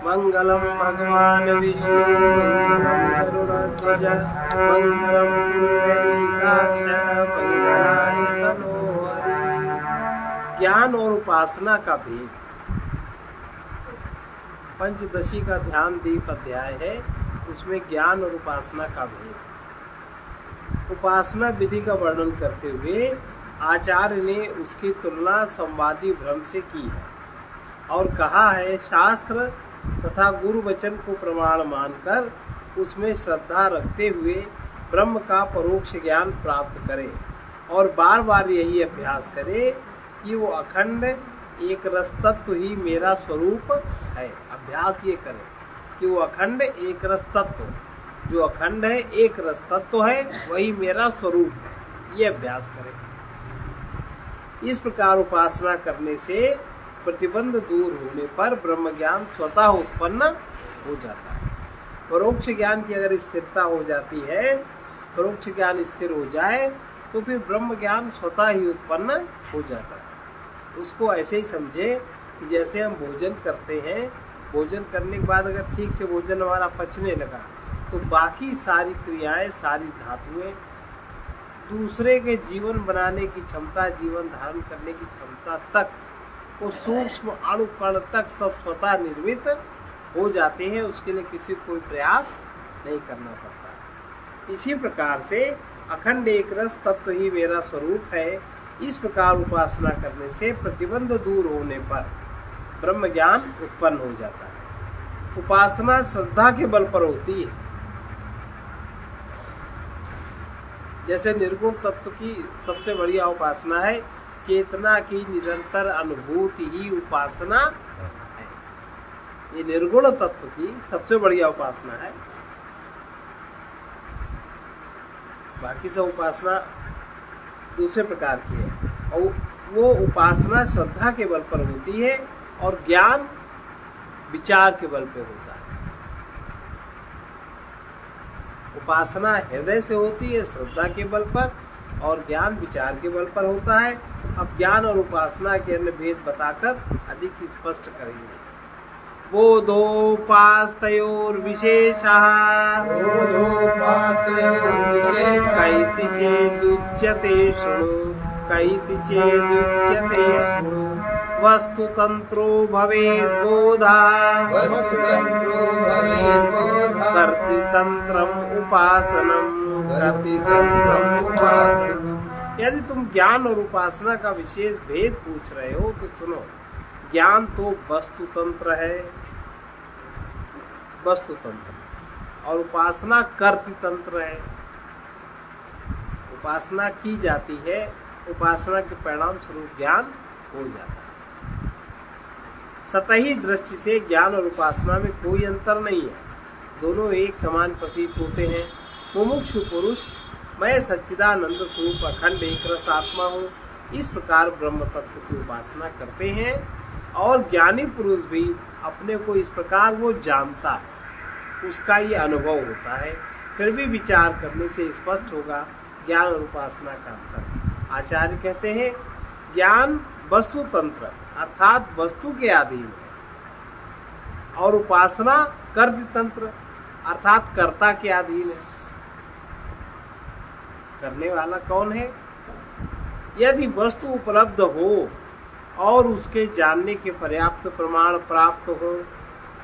मंगलम भगवान विष्णु मंगलम गरुड़ध्वज मंगलम पुंडरीकाक्ष मंगलाय तनोहरि। ज्ञान और उपासना का भेद। पंचदशी का ध्यान दीप अध्याय है, उसमें ज्ञान और उपासना का भेद। उपासना विधि का वर्णन करते हुए आचार्य ने उसकी तुलना संवादी भ्रम से की है और कहा है, शास्त्र तथा गुरु वचन को प्रमाण मानकर उसमें श्रद्धा रखते हुए ब्रह्म का परोक्ष ज्ञान प्राप्त करे और बार बार यही अभ्यास करे कि वो अखंड एक रस तत्व ही मेरा स्वरूप है। अभ्यास ये करे कि वो अखंड एक रस तत्व, जो अखंड है एक रस तत्व है, वही मेरा स्वरूप है, ये अभ्यास करे। इस प्रकार उपासना करने से प्रतिबंध दूर होने पर ब्रह्म ज्ञान स्वतः उत्पन्न हो जाता है। परोक्ष ज्ञान की अगर स्थिरता हो जाती है, परोक्ष ज्ञान स्थिर हो जाए तो फिर ब्रह्म ज्ञान स्वतः ही उत्पन्न हो जाता है। उसको ऐसे ही समझे कि जैसे हम भोजन करते हैं, भोजन करने के बाद अगर ठीक से भोजन हमारा पचने लगा तो बाकी सारी क्रियाएं, सारी धातुएं, दूसरे के जीवन बनाने की क्षमता, जीवन धारण करने की क्षमता तक, वो सूक्ष्म अणु कण तक सब स्वतः निर्मित हो जाते हैं। उसके लिए किसी को कोई प्रयास नहीं करना पड़ता। इसी प्रकार से अखंड एक रस तत्व ही मेरा स्वरूप है। इस प्रकार उपासना करने से प्रतिबंध दूर होने पर ब्रह्म ज्ञान उत्पन्न हो जाता है। उपासना श्रद्धा के बल पर होती है। जैसे निर्गुण तत्व की सबसे बढ़िया उपासना है, चेतना की निरंतर अनुभूति ही उपासना है। ये निर्गुण तत्व की सबसे बढ़िया उपासना है। बाकी सब उपासना दूसरे प्रकार की है और वो उपासना श्रद्धा के बल पर होती है और ज्ञान विचार के बल पर होता है। उपासना हृदय से होती है श्रद्धा के बल पर और ज्ञान विचार के बल पर होता है। अब ज्ञान और उपासना के अन्य भेद बताकर अधिक स्पष्ट करेंगे। बोधोपास्तयोर विशेषः कैति चेदुच्यते शृणु कैति चेदुच्यते शृणु वस्तुतंत्रो भवेत् बोधः कर्तृतंत्रम् उपासनम् कर्तृतंत्रम् उपासनम्। यदि तुम ज्ञान और उपासना का विशेष भेद पूछ रहे हो तो सुनो। ज्ञान तो वस्तुतंत्र है, वस्तुतंत्र, और उपासना कर्तृतंत्र है। उपासना की जाती है, उपासना के परिणाम स्वरूप ज्ञान हो जाता है। सतही दृष्टि से ज्ञान और उपासना में कोई अंतर नहीं है, दोनों एक समान प्रतीत होते हैं। मुमुक्षु पुरुष मैं सच्चिदानंद स्वरूप अखंड एक रस आत्मा हूँ, इस प्रकार ब्रह्म तत्व की उपासना करते हैं और ज्ञानी पुरुष भी अपने को इस प्रकार वो जानता है, उसका ये अनुभव होता है। फिर भी विचार करने से स्पष्ट होगा ज्ञान और उपासना का अंतर। आचार्य कहते हैं, ज्ञान वस्तु तंत्र अर्थात वस्तु के अधीन है और उपासना कर्त तंत्र अर्थात कर्ता के अधीन है। करने वाला कौन है? यदि वस्तु उपलब्ध हो और उसके जानने के पर्याप्त प्रमाण प्राप्त हो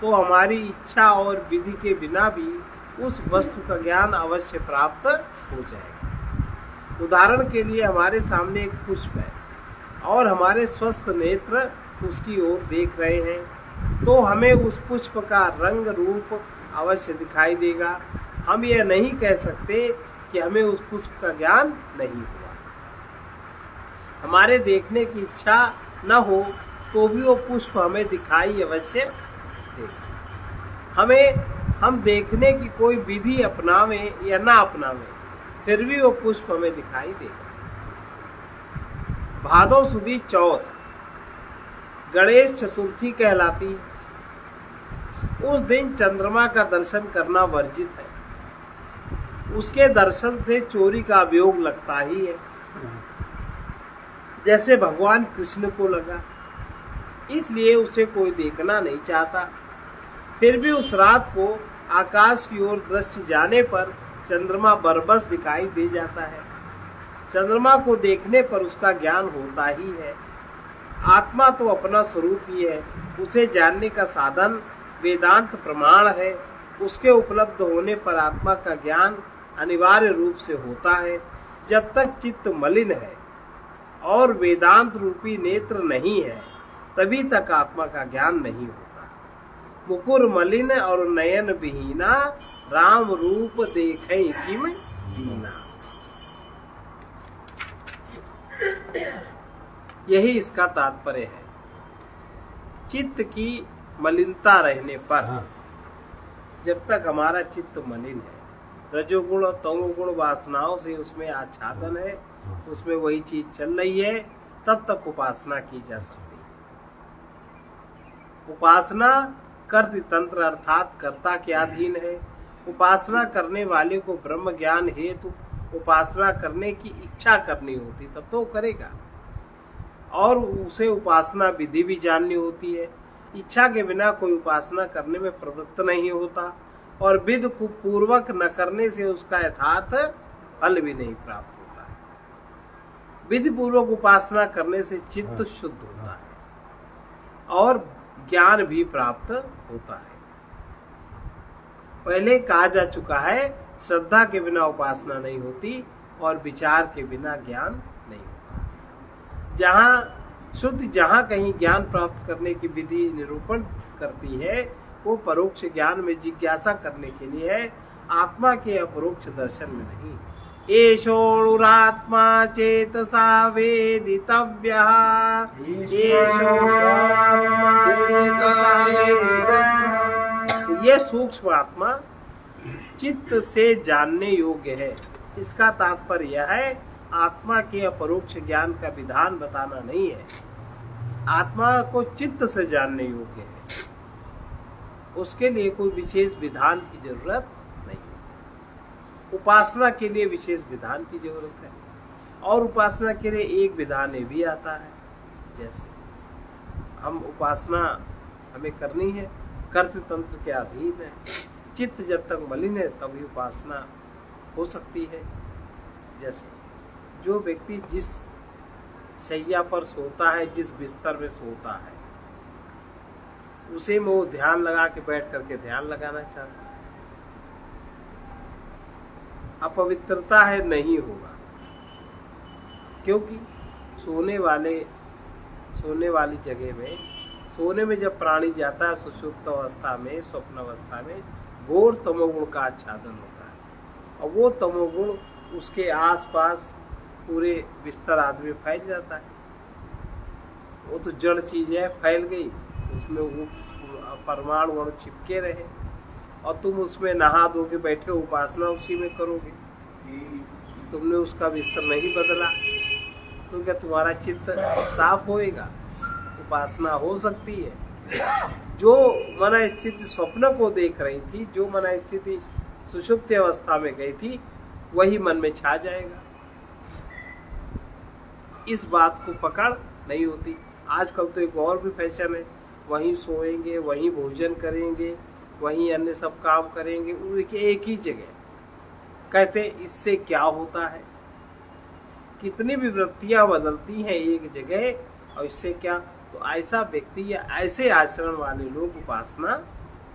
तो हमारी इच्छा और विधि के बिना भी उस वस्तु का ज्ञान अवश्य प्राप्त हो जाएगा। उदाहरण के लिए हमारे सामने एक पुष्प है और हमारे स्वस्थ नेत्र उसकी ओर देख रहे हैं तो हमें उस पुष्प का रंग रूप अवश्य दिखाई देगा। हम यह नहीं कह सकते कि हमें उस पुष्प का ज्ञान नहीं हुआ। हमारे देखने की इच्छा न हो तो भी वो पुष्प हमें दिखाई अवश्य देगा। हम देखने की कोई विधि अपनावें या ना अपनावें, फिर भी वो पुष्प हमें दिखाई देगा। भादो सुदी चौथ गणेश चतुर्थी कहलाती है। उस दिन चंद्रमा का दर्शन करना वर्जित है। उसके दर्शन से चोरी का अभियोग लगता ही है, जैसे भगवान कृष्ण को लगा। इसलिए उसे कोई देखना नहीं चाहता। फिर भी उस रात को आकाश की ओर दृष्टि जाने पर चंद्रमा बरबस दिखाई दे जाता है। चंद्रमा को देखने पर उसका ज्ञान होता ही है। आत्मा तो अपना स्वरूप ही है। उसे जानने का साधन वेदांत प्रमाण है। उसके उपलब्ध होने पर आत्मा का ज्ञान अनिवार्य रूप से होता है। जब तक चित्त मलिन है और वेदांत रूपी नेत्र नहीं है, तभी तक आत्मा का ज्ञान नहीं होता। मुकुर मलिन और नयन विहीना, राम रूप देखे किम दीना। यही इसका तात्पर्य है। चित्त की मलिनता रहने पर, जब तक हमारा चित्त मलिन है, रजोगुण और तमोगुण वासनाओं से उसमें आच्छादन है, उसमें वही चीज चल रही है, तब तक उपासना की जा सकती है। उपासना कर्त तंत्र अर्थात कर्ता के अधीन है। उपासना करने वाले को ब्रह्म ज्ञान हेतु उपासना करने की इच्छा करनी होती, तब तो करेगा। और उसे उपासना विधि भी जाननी होती है। इच्छा के बिना कोई उपासना करने में प्रवृत्त नहीं होता, और विधि को पूर्वक न करने से उसका यथार्थ फल भी नहीं प्राप्त होता है। विधि पूर्वक उपासना करने से चित्त शुद्ध होता है और ज्ञान भी प्राप्त होता है। पहले कहा जा चुका है, श्रद्धा के बिना उपासना नहीं होती और विचार के बिना ज्ञान नहीं होता। जहाँ कहीं ज्ञान प्राप्त करने की विधि निरूपण करती है, वो परोक्ष ज्ञान में जिज्ञासा करने के लिए है, आत्मा के अपरोक्ष दर्शन में नहीं। एषोऽणुरात्मा चेतसा वेदितव्यः, ये सूक्ष्म आत्मा चित्त से जानने योग्य है। इसका तात्पर्य यह है, आत्मा के अपरोक्ष ज्ञान का विधान बताना नहीं है। आत्मा को चित्त से जानने योग्य है, उसके लिए कोई विशेष विधान की जरूरत नहीं। उपासना के लिए विशेष विधान की जरूरत है, और उपासना के लिए एक विधान ये भी आता है। जैसे हम उपासना हमें करनी है, कर्त तंत्र के अधीन है। चित्त जब तक मलिन है तभी उपासना हो सकती है। जैसे जो व्यक्ति जिस शैया पर सोता है, जिस बिस्तर में सोता है, उसे में वो ध्यान लगा के बैठ करके ध्यान लगाना चाहता है, अपवित्रता है, नहीं होगा। क्योंकि सोने वाली जगह में, सोने में जब प्राणी जाता है सुषुप्त अवस्था में, स्वप्न अवस्था में, घोर तमोगुण का आच्छादन होता है, और वो तमोगुण उसके आसपास पूरे बिस्तर आदि में फैल जाता है। वो तो जड़ चीज है, फैल गई, उसमें वो परमाणु अणु चिपके रहे, और तुम उसमें नहा धो के बैठे हो, उपासना उसी में करोगे। तुमने उसका बिस्तर नहीं बदला तो क्या तुम्हारा चित्त साफ होएगा? उपासना हो सकती है। जो मन स्थिति स्वप्न को देख रही थी, जो मन स्थिति सुषुप्त अवस्था में गई थी, वही मन में छा जाएगा। इस बात को पकड़ नहीं होती। आजकल तो एक और भी फैशन है, वहीं सोएंगे, वहीं भोजन करेंगे, वहीं अन्य सब काम करेंगे, एक ही जगह। कहते इससे क्या होता है? कितनी भी वृत्तियां बदलती हैं एक जगह, और इससे क्या? तो ऐसा व्यक्ति या ऐसे आचरण वाले लोग उपासना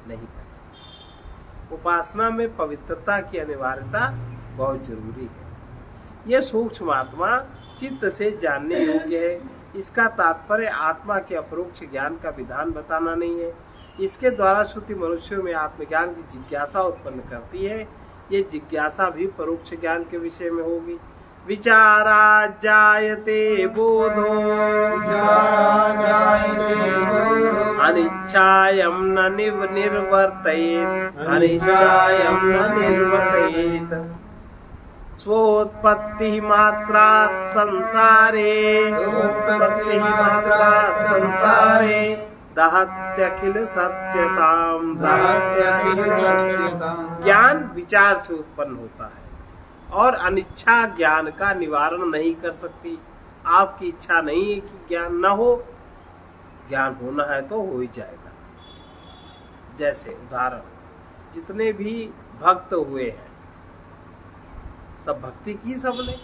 नहीं कर सकते। उपासना में पवित्रता की अनिवार्यता बहुत जरूरी है। यह सूक्ष्म आत्मा चित्त से जानने योग्य है। इसका तात्पर्य आत्मा के अपरोक्ष ज्ञान का विधान बताना नहीं है। इसके द्वारा श्रुति मनुष्यों में आत्मज्ञान की जिज्ञासा उत्पन्न करती है। ये जिज्ञासा भी परोक्ष ज्ञान के विषय में होगी। विचारा जायते बोधो, अनिच्छायं न निर्वर्तयेत्, अनिच्छायं न निर्वर्तयेत्। स्वोत्पत्ति मात्रात् संसारे, स्वोत्पत्ति मात्रात् संसारे, दहत्यखिल सत्यताम, दहत्यखिल सत्यताम। ज्ञान विचार से उत्पन्न होता है, और अनिच्छा ज्ञान का निवारण नहीं कर सकती। आपकी इच्छा नहीं है कि ज्ञान न हो, ज्ञान होना है तो हो ही जाएगा। जैसे उदाहरण, जितने भी भक्त हुए हैं सब भक्ति की सबने,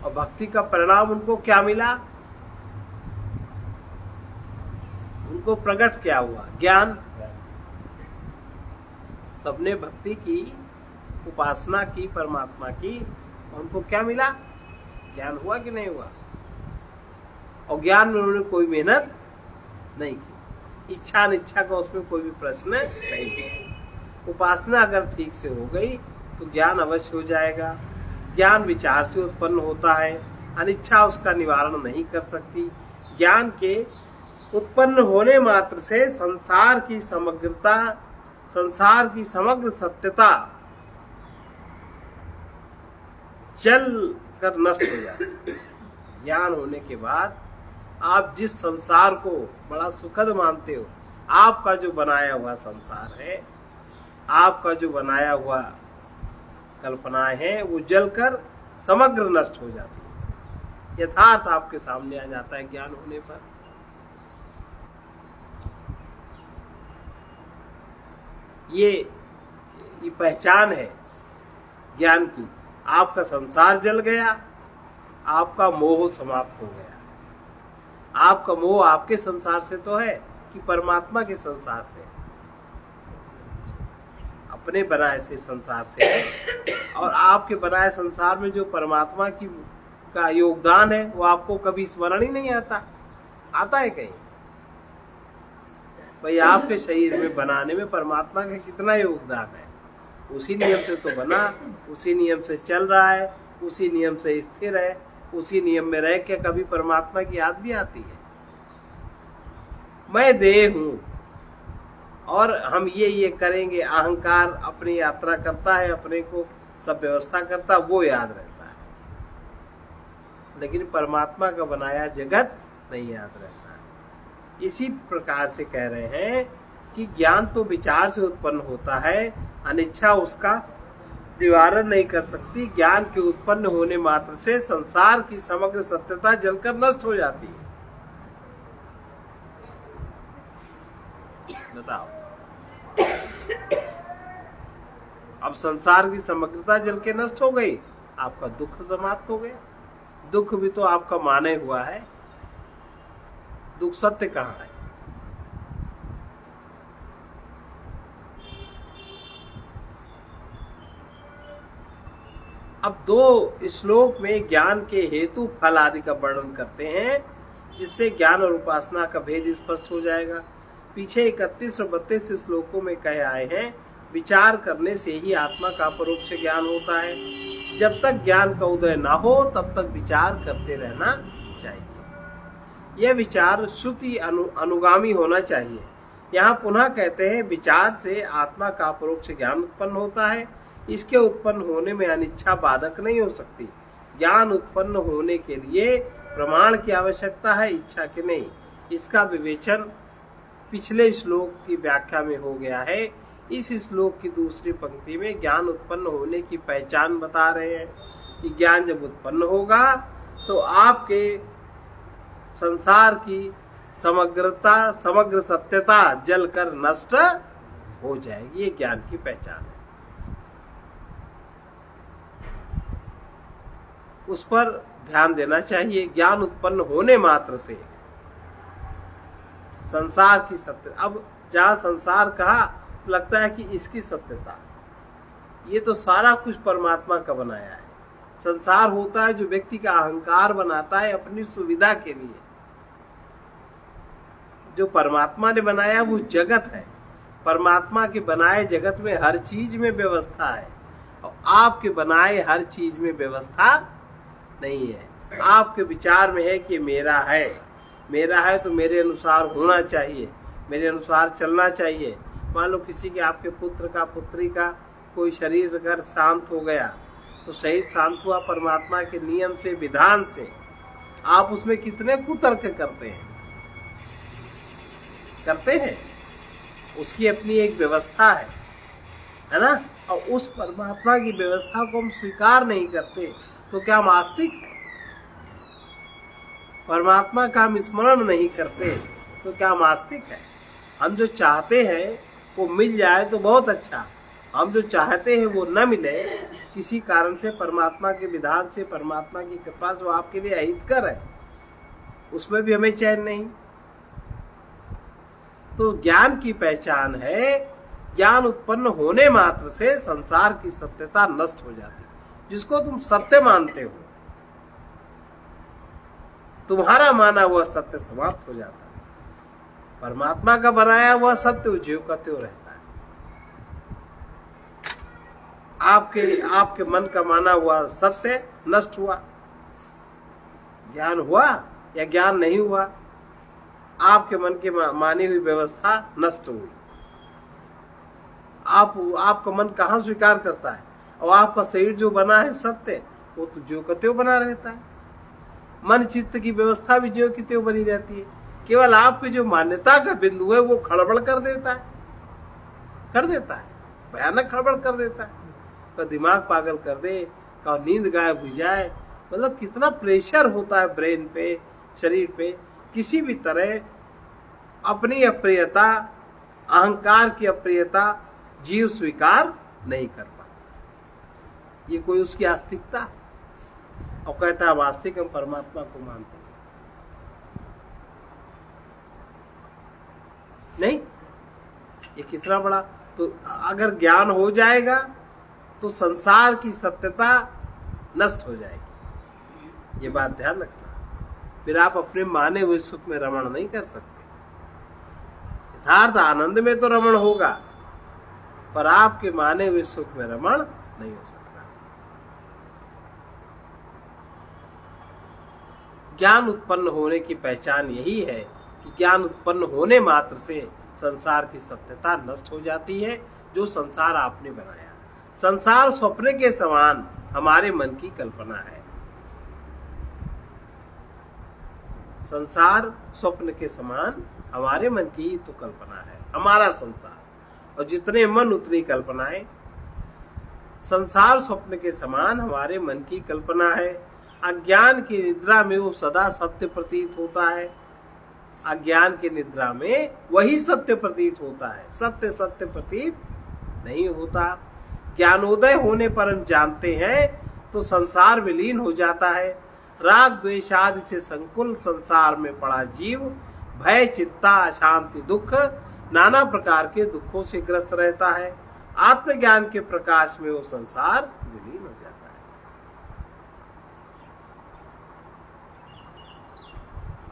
और भक्ति का परिणाम उनको क्या मिला? उनको प्रकट क्या हुआ? ज्ञान। सबने भक्ति की, उपासना की परमात्मा की, उनको क्या मिला? ज्ञान हुआ कि नहीं हुआ? और ज्ञान में उन्होंने कोई मेहनत नहीं की, इच्छा अनिच्छा का उसमें कोई भी प्रश्न नहीं है। उपासना अगर ठीक से हो गई तो ज्ञान अवश्य हो जाएगा। ज्ञान विचार से उत्पन्न होता है, अनिच्छा उसका निवारण नहीं कर सकती। ज्ञान के उत्पन्न होने मात्र से संसार की समग्रता, संसार की समग्र सत्यता जल कर नष्ट हो जाती है। ज्ञान होने के बाद आप जिस संसार को बड़ा सुखद मानते हो, आपका जो बनाया हुआ संसार है, आपका जो बनाया हुआ कल्पनाएं हैं, वो जलकर समग्र नष्ट हो जाती है। यथार्थ आपके सामने आ जाता है ज्ञान होने पर। ये पहचान है ज्ञान की। आपका संसार जल गया, आपका मोह समाप्त हो गया। आपका मोह आपके संसार से तो है कि परमात्मा के संसार से, अपने बनाए से संसार से है। और आपके बनाए संसार में जो परमात्मा की का योगदान है वो आपको कभी स्मरण ही नहीं आता। आता है कहीं? भाई आपके शरीर में बनाने में परमात्मा का कितना योगदान है? उसी नियम से तो बना, उसी नियम से चल रहा है, उसी नियम से स्थिर है, उसी नियम में रह के कभी परमात्मा की याद भी आती है? मैं देह हूं और हम ये करेंगे, अहंकार अपनी यात्रा करता है, अपने को सब व्यवस्था करता, वो याद रहता है, लेकिन परमात्मा का बनाया जगत नहीं याद रहता है। इसी प्रकार से कह रहे हैं कि ज्ञान तो विचार से उत्पन्न होता है, अनिच्छा उसका निवारण नहीं कर सकती। ज्ञान के उत्पन्न होने मात्र से संसार की समग्र सत्यता जलकर नष्ट हो जाती है। बताओ, अब संसार की समग्रता जल के नष्ट हो गई, आपका दुख समाप्त हो गया। दुख भी तो आपका माने हुआ है, दुख सत्य कहाँ है? अब दो श्लोक में ज्ञान के हेतु फल आदि का वर्णन करते हैं, जिससे ज्ञान और उपासना का भेद स्पष्ट हो जाएगा। पीछे 31 और 32 श्लोकों में कहे आए हैं, विचार करने से ही आत्मा का परोक्ष ज्ञान होता है। जब तक ज्ञान का उदय ना हो तब तक विचार करते रहना चाहिए। यह विचार श्रुति अनुगामी होना चाहिए। यहाँ पुनः कहते हैं, विचार से आत्मा का परोक्ष ज्ञान उत्पन्न होता है। इसके उत्पन्न होने में अनिच्छा बाधक नहीं हो सकती। ज्ञान उत्पन्न होने के लिए प्रमाण की आवश्यकता है, इच्छा की नहीं। इसका विवेचन पिछले श्लोक की व्याख्या में हो गया है। इस श्लोक की दूसरी पंक्ति में ज्ञान उत्पन्न होने की पहचान बता रहे हैं कि ज्ञान जब उत्पन्न होगा तो आपके संसार की समग्रता, समग्र सत्यता जलकर नष्ट हो जाएगी। ये ज्ञान की पहचान है। उस पर ध्यान देना चाहिए। ज्ञान उत्पन्न होने मात्र से संसार की सत्य, अब जहां संसार कहा तो लगता है कि इसकी सत्यता, ये तो सारा कुछ परमात्मा का बनाया है। संसार होता है जो व्यक्ति का अहंकार बनाता है अपनी सुविधा के लिए। जो परमात्मा ने बनाया वो जगत है। परमात्मा के बनाए जगत में हर चीज में व्यवस्था है, और आपके बनाए हर चीज में व्यवस्था नहीं है। आपके विचार में है कि मेरा है, मेरा है तो मेरे अनुसार होना चाहिए, मेरे अनुसार चलना चाहिए। मान लो किसी के, आपके पुत्र का, पुत्री का कोई शरीर अगर शांत हो गया तो शरीर शांत हुआ परमात्मा के नियम से, विधान से। आप उसमें कितने कुतर्क करते हैं? करते हैं। उसकी अपनी एक व्यवस्था है ना? और उस परमात्मा की व्यवस्था को हम स्वीकार नहीं करते तो क्या हम आस्तिक हैं? परमात्मा का हम स्मरण नहीं करते तो क्या हम आस्तिक हैं? हम जो चाहते हैं वो मिल जाए तो बहुत अच्छा, हम जो चाहते हैं वो न मिले किसी कारण से, परमात्मा के विधान से, परमात्मा की कृपा से वो आपके लिए अहितकर है, उसमें भी हमें चैन नहीं। तो ज्ञान की पहचान है, ज्ञान उत्पन्न होने मात्र से संसार की सत्यता नष्ट हो जाती है। जिसको तुम सत्य मानते हो, तुम्हारा माना हुआ सत्य समाप्त हो जाता है। परमात्मा का बनाया हुआ सत्य ज्यों का त्यों रहता है। आपके मन का माना हुआ सत्य नष्ट हुआ, ज्ञान हुआ या ज्ञान नहीं हुआ, आपके मन की मानी हुई व्यवस्था नष्ट हुई। आपका मन कहाँ स्वीकार करता है? और आपका शरीर जो बना है सत्य, वो तो ज्यों का त्यों बना रहता है। मन चित्त की व्यवस्था भी ज्यों की त्यों बनी रहती है। केवल आपकी जो मान्यता का बिंदु है वो खड़बड़ कर देता है, भयानक खड़बड़ कर देता है। का दिमाग पागल कर दे, का नींद गायब हो जाए। मतलब कितना प्रेशर होता है ब्रेन पे, शरीर पे। किसी भी तरह अपनी अप्रियता, अहंकार की अप्रियता जीव स्वीकार नहीं कर पाता। ये कोई उसकी आस्तिकता है? और कहता है हम आस्तिक, हम परमात्मा को मानते हैं। नहीं, ये कितना बड़ा। तो अगर ज्ञान हो जाएगा तो संसार की सत्यता नष्ट हो जाएगी। ये बात ध्यान रखना। फिर आप अपने माने हुए सुख में रमण नहीं कर सकते। यथार्थ आनंद में तो रमण होगा, पर आपके माने हुए सुख में रमण नहीं हो सकता। ज्ञान उत्पन्न होने की पहचान यही है कि ज्ञान उत्पन्न होने मात्र से संसार की सत्यता नष्ट हो जाती है, जो संसार आपने बनाया। संसार स्वप्न के समान हमारे मन की कल्पना है। संसार स्वप्न के समान हमारे मन की तो कल्पना है, हमारा संसार। और जितने मन उतनी कल्पनाएं। संसार स्वप्न के समान हमारे मन की कल्पना है। अज्ञान की निद्रा में वो सदा सत्य प्रतीत होता है, अज्ञान की निद्रा में वही सत्य प्रतीत होता है, सत्य सत्य प्रतीत नहीं होता। ज्ञानोदय होने पर हम जानते हैं तो संसार विलीन हो जाता है। राग द्वेष आदि से संकुल संसार में पड़ा जीव भय, चिंता, अशांति, दुख, नाना प्रकार के दुखों से ग्रस्त रहता है। आत्मज्ञान के प्रकाश में वो संसार विलीन हो जाता है।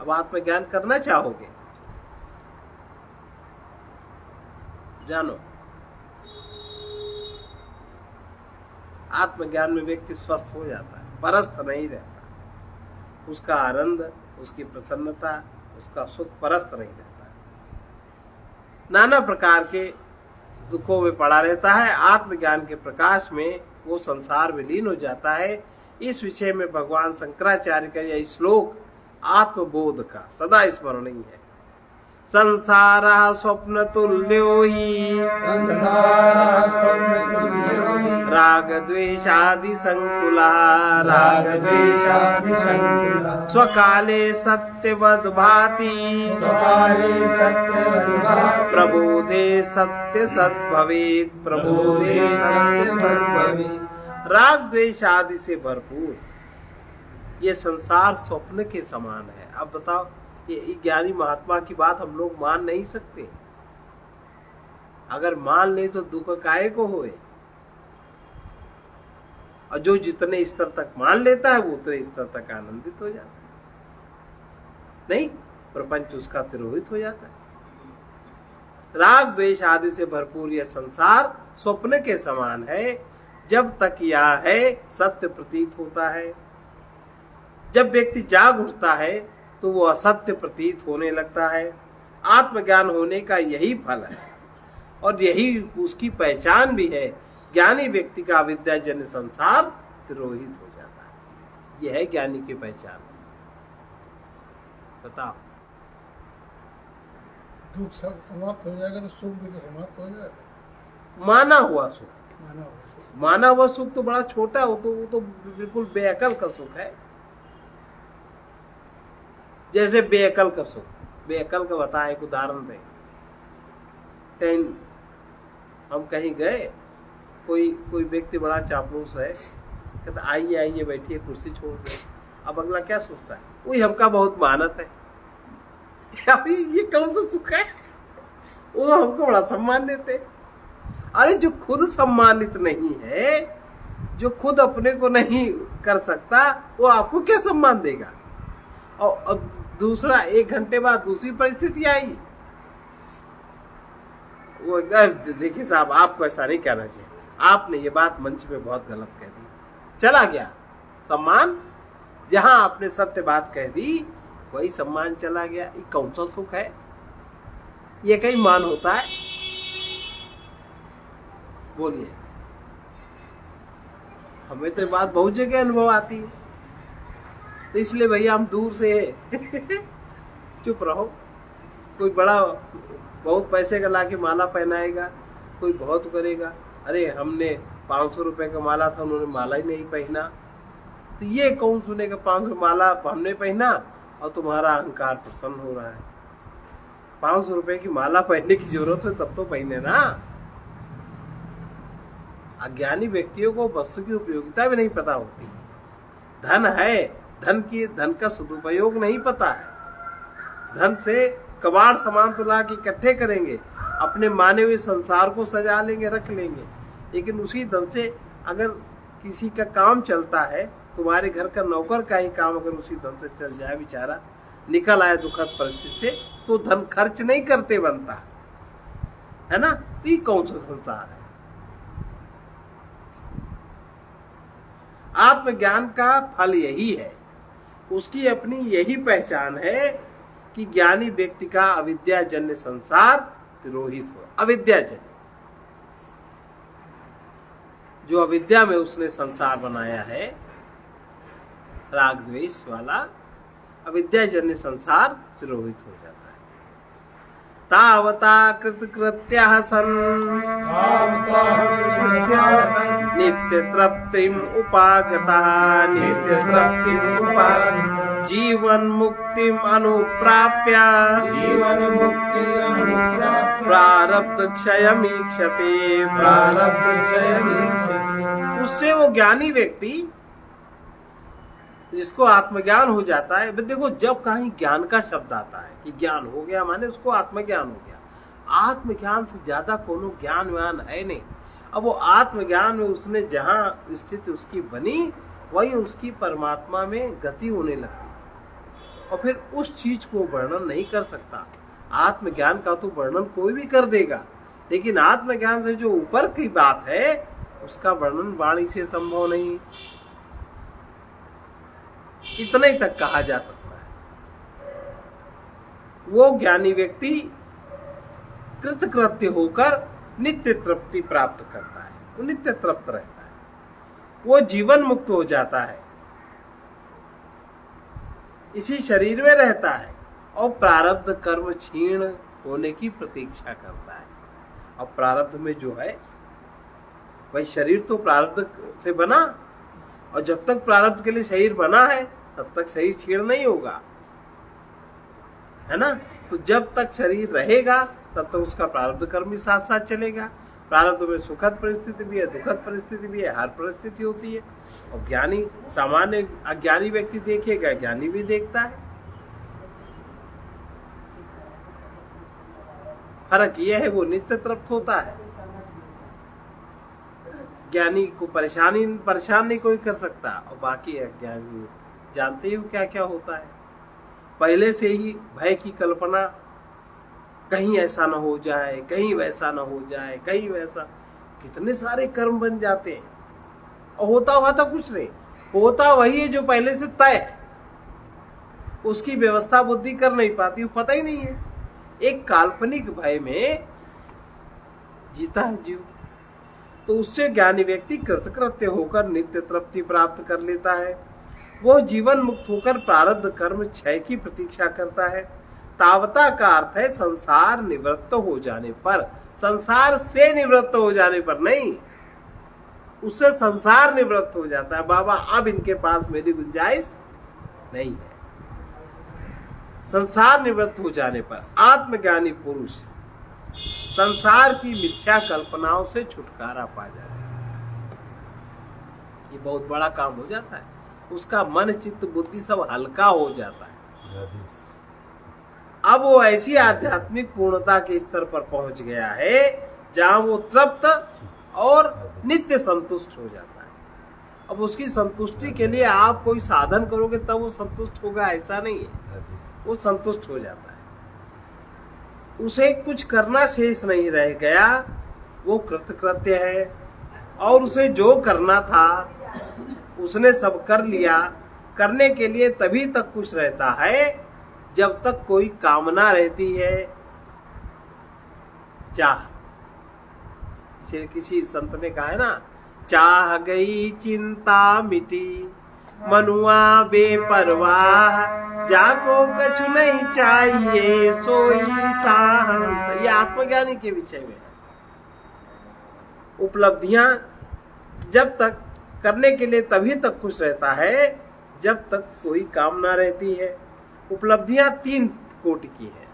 अब आत्मज्ञान करना चाहोगे? जानो, आत्मज्ञान में व्यक्ति स्वस्थ हो जाता है, परस्त नहीं रहता। उसका आनंद, उसकी प्रसन्नता, उसका सुख परस्त नहीं रहता। नाना प्रकार के दुखों में पड़ा रहता है। आत्मज्ञान के प्रकाश में वो संसार विलीन हो जाता है। इस विषय में भगवान शंकराचार्य का यह श्लोक आत्मबोध का सदा स्मरणीय है। संसारा स्वप्न तुल्यो ही राग द्वेषादि संकुला, राग द्वेषादि संकुला स्वकाले सत्यवद भाति, प्रबोधे सत्य सद्भवेत्, प्रबोधे सत्य सद्भवेत्। राग द्वेष आदि से भरपूर ये संसार स्वप्न के समान है। अब बताओ, ये ज्ञानी महात्मा की बात हम लोग मान नहीं सकते? अगर मान ले तो दुख काहे को होए? और जो जितने स्तर तक मान लेता है वो उतने स्तर तक आनंदित हो जाता है। नहीं, प्रपंच उसका तिरोहित हो जाता है। राग द्वेष आदि से भरपूर यह संसार स्वप्न के समान है। जब तक यह है सत्य प्रतीत होता है। जब व्यक्ति जाग उठता है तो वो असत्य प्रतीत होने लगता है। आत्मज्ञान होने का यही फल है और यही उसकी पहचान भी है। ज्ञानी व्यक्ति का अविद्याजन्य संसार तिरोहित हो जाता है। यह है ज्ञानी की पहचान। बताओ, दुख समाप्त हो जाएगा तो सुख भी तो समाप्त हो जाएगा। माना हुआ सुख, माना हुआ सुख तो बड़ा छोटा हो, तो वो तो बिल्कुल बेअकल का सुख है। जैसे बेअकल का सुख, बेअकल का बताएं, एक उदाहरण दें। कहीं हम कहीं गए, कोई कोई व्यक्ति बड़ा चापलूस है, कहता आइए आइए बैठिए, कुर्सी छोड़ दे। अब अगला क्या सोचता है, वही हमका बहुत मानत है, अभी ये कौन सा सुख है, वो हमको बड़ा सम्मान देते। अरे जो खुद सम्मानित नहीं है, जो खुद अपने को नहीं कर सकता, वो आपको क्या सम्मान देगा। और अब दूसरा 1 घंटे बाद दूसरी परिस्थिति आई, वो देखिए साहब आपको ऐसा नहीं कहना चाहिए, आपने ये बात मंच पे बहुत गलत कह दी, चला गया सम्मान। जहां आपने सत्य बात कह दी वही सम्मान चला गया। ये कौन सा सुख है, ये कहीं मान होता है। बोलिए, हमें तो बात बहुत जगह अनुभव आती है, तो इसलिए भैया हम दूर से चुप रहो। कोई बड़ा बहुत पैसे का लाके माला पहनाएगा, कोई बहुत करेगा, अरे हमने 500 रुपए का माला था, उन्होंने माला ही नहीं पहना, तो ये कौन सुनेगा। 500 माला हमने पहना और तुम्हारा अहंकार प्रसन्न हो रहा है। 500 रुपए की माला पहनने की जरूरत है तब तो पहने ना। अज्ञानी व्यक्तियों को वस्तु की उपयोगिता भी नहीं पता होती। धन है, धन का सदुपयोग नहीं पता है। धन से कबाड़ सामान तो ला के इकट्ठे करेंगे, अपने माने हुए संसार को सजा लेंगे, रख लेंगे, लेकिन उसी धन से अगर किसी का काम चलता है, तुम्हारे घर का नौकर का ही काम अगर उसी धन से चल जाए, बेचारा निकल आए दुखद परिस्थिति से, तो धन खर्च नहीं करते बनता है ना। तो ये कौन सा संसार है। आत्मज्ञान का फल यही है, उसकी अपनी यही पहचान है कि ज्ञानी व्यक्ति का अविद्याजन्य संसार तिरोहित हो। अविद्याजन्य, जो अविद्या में उसने संसार बनाया है, राग द्वेष वाला अविद्याजन्य संसार तिरोहित हो जाता है। तावता कृतकृत्यः सन् नित्य तृप्तिम उपागतः जीवन मुक्तिम अनुप्राप्य प्रारब्ध क्षयमीक्षते। उससे वो ज्ञानी व्यक्ति जिसको आत्मज्ञान हो जाता है। देखो, जब कहीं ज्ञान का शब्द आता है कि ज्ञान हो गया, माने उसको आत्मज्ञान हो गया। आत्मज्ञान से ज्यादा कोनो ज्ञान व्यान है नहीं। अब वो आत्मज्ञान में उसने जहां स्थिति उसकी बनी, वही उसकी परमात्मा में गति होने लगती, और फिर उस चीज को वर्णन नहीं कर सकता। आत्मज्ञान का तो वर्णन कोई भी कर देगा, लेकिन आत्मज्ञान से जो ऊपर की बात है उसका वर्णन वाणी से संभव नहीं। इतना ही तक कहा जा सकता है। वो ज्ञानी व्यक्ति कृतकृत्य होकर नित्य तृप्ति प्राप्त करता है, वो नित्य तृप्त रहता है, वो जीवन मुक्त हो जाता है, इसी शरीर में रहता है, और प्रारब्ध कर्म क्षीण होने की प्रतीक्षा करता है। और प्रारब्ध में जो है, भाई शरीर तो प्रारब्ध से बना, और जब तक प्रारब्ध के लिए शरीर बना है तब तक शरीर क्षीण नहीं होगा, है ना। तो जब तक शरीर रहेगा तब तक उसका प्रारब्ध कर्म भी साथ साथ चलेगा। प्रारब्ध में सुखद परिस्थिति भी है, दुखद परिस्थिति भी है, हर परिस्थिति होती है। और ज्ञानी, सामान्य अज्ञानी व्यक्ति देखेगा, ज्ञानी भी देखता है। फर्क यह है, वो नित्य तृप्त होता है। ज्ञानी को परेशान नहीं कोई कर सकता, और बाकी अज्ञानी जानते ही क्या क्या होता है। पहले से ही भय की कल्पना, कहीं ऐसा ना हो जाए, कहीं वैसा ना हो जाए, कहीं वैसा, कितने सारे कर्म बन जाते हैं। और होता हुआ तो कुछ नहीं, होता वही है जो पहले से तय है, उसकी व्यवस्था बुद्धि कर नहीं पाती, वो पता ही नहीं है। एक काल्पनिक भय में जीता है जीव। तो उससे ज्ञानी व्यक्ति कृतकृत्य होकर नित्य तृप्ति प्राप्त कर लेता है। वो जीवन मुक्त होकर प्रारब्ध कर्म क्षय की प्रतीक्षा करता है। तावता का अर्थ है संसार निवृत्त हो जाने पर, संसार से निवृत्त हो जाने पर नहीं, उससे संसार निवृत्त हो जाता है। बाबा अब इनके पास मेरी गुंजाइश नहीं है। संसार निवृत्त हो जाने पर आत्मज्ञानी पुरुष संसार की मिथ्या कल्पनाओं से छुटकारा पा जाता है। ये बहुत बड़ा काम हो जाता है। उसका मन चित्त बुद्धि सब हल्का हो जाता है। अब वो ऐसी आध्यात्मिक पूर्णता के स्तर पर पहुंच गया है जहां वो तृप्त और नित्य संतुष्ट हो जाता है। अब उसकी संतुष्टि के लिए आप कोई साधन करोगे तब वो संतुष्ट होगा, ऐसा नहीं है। वो संतुष्ट हो जाता है। उसे कुछ करना शेष नहीं रह गया, वो कृतकृत्य है। और उसे जो करना था उसने सब कर लिया। करने के लिए तभी तक खुश रहता है जब तक कोई कामना रहती है, चाह। किसी संत ने कहा है ना, चाह गई चिंता मिटी मनुआ बेपरवाह, जाको कछु नहीं चाहिए सोई साहस। ये आत्मज्ञानी के विषय में है। उपलब्धियां जब तक करने के लिए तभी तक खुश रहता है जब तक कोई कामना रहती है। उपलब्धियां 3 कोटि की है।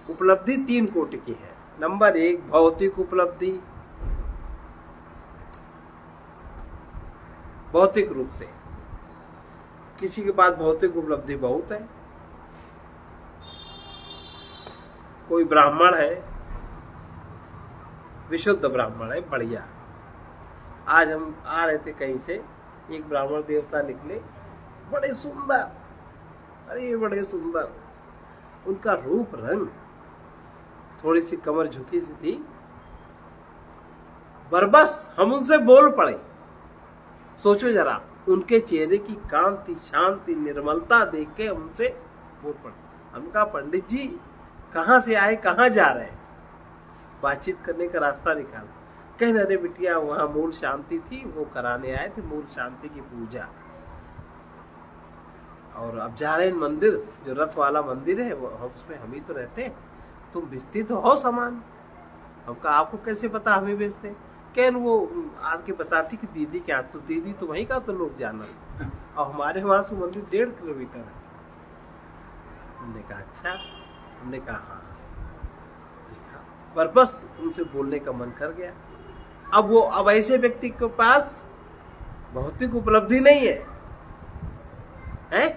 उपलब्धि 3 कोटि की है। नंबर 1 भौतिक उपलब्धि, भौतिक रूप से किसी के पास भौतिक उपलब्धि बहुत है। कोई ब्राह्मण है, विशुद्ध ब्राह्मण है, बढ़िया। आज हम आ रहे थे कहीं से, एक ब्राह्मण देवता निकले, बड़े सुंदर, अरे बड़े सुंदर। उनका रूप रंग, थोड़ी सी कमर झुकी सी थी, बरबस हम उनसे बोल पड़े। सोचो जरा, उनके चेहरे की कांति, शांति, निर्मलता देख के उनसे बोल पड़े। हम कहा, पंडित जी कहाँ से आए, कहाँ जा रहे हैं? बातचीत करने का रास्ता निकाला। कहने, अरे बिटिया वहां मूल शांति थी, वो कराने आए थे मूल शांति की पूजा, और अब जा रहे हैं मंदिर, जो रथ वाला मंदिर है वो, उसमें हम ही तो रहते हैं, तुम बेचती तो हो सामान। हम कहा, आपको कैसे पता हमें बेचते? कहन वो आपके बताती कि दीदी क्या, तो दीदी तो वहीं का तो लोग जाना, और हमारे वहां से मंदिर 1.5 किलोमीटर है। हमने कहा अच्छा, हमने कहा हाँ। देखा, पर बस उनसे बोलने का मन कर गया। अब ऐसे व्यक्ति के पास भौतिक उपलब्धि नहीं है, है?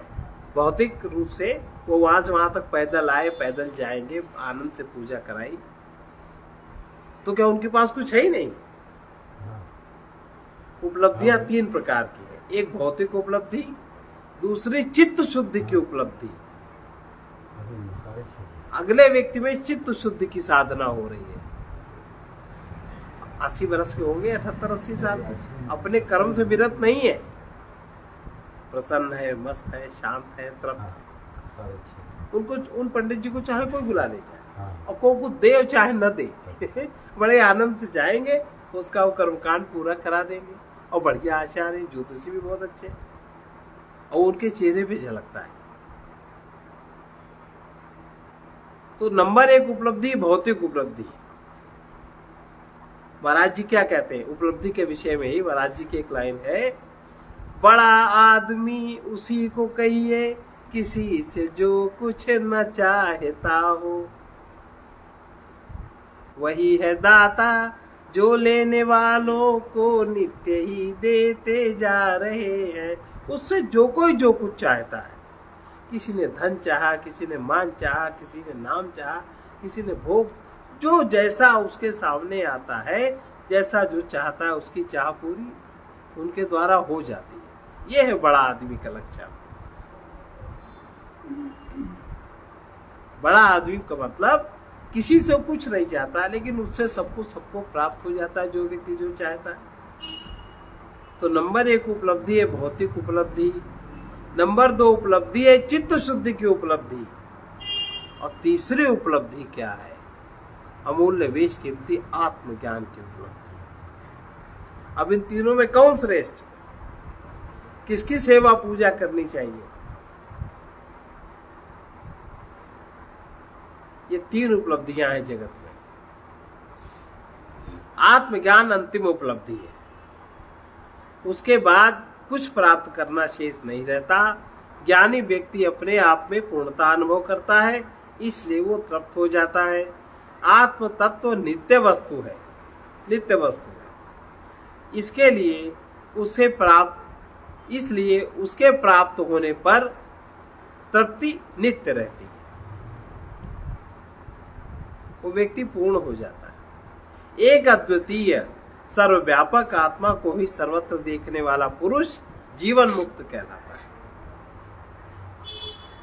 भौतिक रूप से वो वहां से वहां तक पैदल आए, पैदल जाएंगे, आनंद से पूजा कराई, तो क्या उनके पास कुछ है ही नहीं? उपलब्धियां 3 प्रकार की है। एक भौतिक उपलब्धि, दूसरी चित्त शुद्धि की उपलब्धि। अगले व्यक्ति में चित्त शुद्धि की साधना हो रही है। 80 वर्ष के होंगे, 78-80 साल के, अपने कर्म से विरत नहीं है, प्रसन्न है, मस्त है, शांत है, तृप्त। उनको, उन पंडित जी को चाहे कोई बुला ले जाए, और को दे चाहे न दे, बड़े आनंद से जाएंगे, उसका वो कर्मकांड पूरा करा देंगे, और बढ़िया आचार्य है, ज्योतिषी भी बहुत अच्छे, और उनके चेहरे पे झलकता है। तो नंबर 1 उपलब्धि भौतिक उपलब्धि। महाराज जी क्या कहते हैं उपलब्धि के विषय में ही? महाराज जी की एक लाइन है, बड़ा आदमी उसी को कहिए किसी से जो कुछ न चाहता हो, वही है दाता जो लेने वालों को नित्य ही देते जा रहे हैं। उससे जो कोई जो कुछ चाहता है, किसी ने धन चाहा, किसी ने मान चाहा, किसी ने नाम चाहा, किसी ने भोग, जो जैसा उसके सामने आता है, जैसा जो चाहता है, उसकी चाह पूरी उनके द्वारा हो जाती है। ये है बड़ा आदमी का लक्षण। बड़ा आदमी का मतलब किसी से कुछ नहीं चाहता, लेकिन उससे सबको प्राप्त हो जाता है, जो व्यक्ति जो चाहता है। तो नंबर 1 उपलब्धि है भौतिक उपलब्धि, नंबर 2 उपलब्धि है चित्त शुद्धि की उपलब्धि, और तीसरी उपलब्धि क्या है? अमूल्य बेश कीमती आत्मज्ञान की उपलब्धि। अब इन तीनों में कौन श्रेष्ठ? किसकी सेवा पूजा करनी चाहिए? ये 3 उपलब्धियां हैं जगत में। आत्मज्ञान अंतिम उपलब्धि है, उसके बाद कुछ प्राप्त करना शेष नहीं रहता। ज्ञानी व्यक्ति अपने आप में पूर्णता अनुभव करता है, इसलिए वो तृप्त हो जाता है। आत्म तत्व नित्य वस्तु है, नित्य वस्तु है। इसलिए उसके प्राप्त होने पर तृप्ति नित्य रहती है, वो व्यक्ति पूर्ण हो जाता है। एक अद्वितीय सर्वव्यापक आत्मा को ही सर्वत्र देखने वाला पुरुष जीवन मुक्त कहलाता है।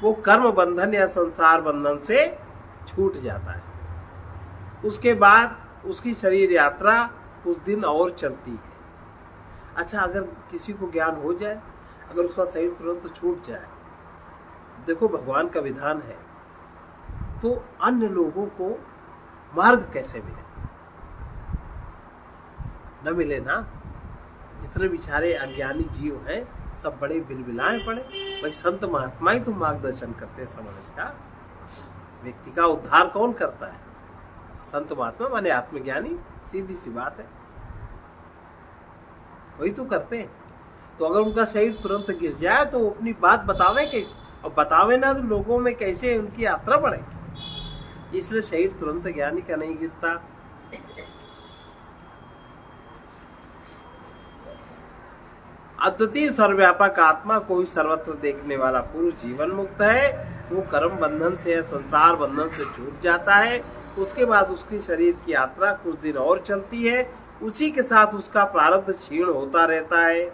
वो कर्म बंधन या संसार बंधन से छूट जाता है। उसके बाद उसकी शरीर यात्रा कुछ दिन और चलती है। अच्छा, अगर किसी को ज्ञान हो जाए, अगर उसका शरीर तुरंत छूट जाए, देखो भगवान का विधान है, तो अन्य लोगों को मार्ग कैसे मिले? न मिले ना। जितने बेचारे अज्ञानी जीव हैं सब बड़े बिलबिलाए पड़े। भाई संत महात्मा ही तो मार्गदर्शन करते हैं समाज का। व्यक्ति का उद्धार कौन करता है? संत महात्मा माने आत्मज्ञानी, सीधी सी बात है, वही तो करते हैं। तो अगर उनका शरीर तुरंत गिर जाए तो वो अपनी बात बतावे कैसे? और बतावे ना तो लोगों में कैसे उनकी यात्रा बढ़े? इसलिए शरीर तुरंत ज्ञानी का नहीं गिरता। अद्वितीय सर्वव्यापक आत्मा को ही सर्वत्र देखने वाला पुरुष जीवन मुक्त है। वो कर्म बंधन से, संसार बंधन से छूट जाता है। उसके बाद उसकी शरीर की यात्रा कुछ दिन और चलती है। उसी के साथ उसका प्रारब्ध क्षीण होता रहता है।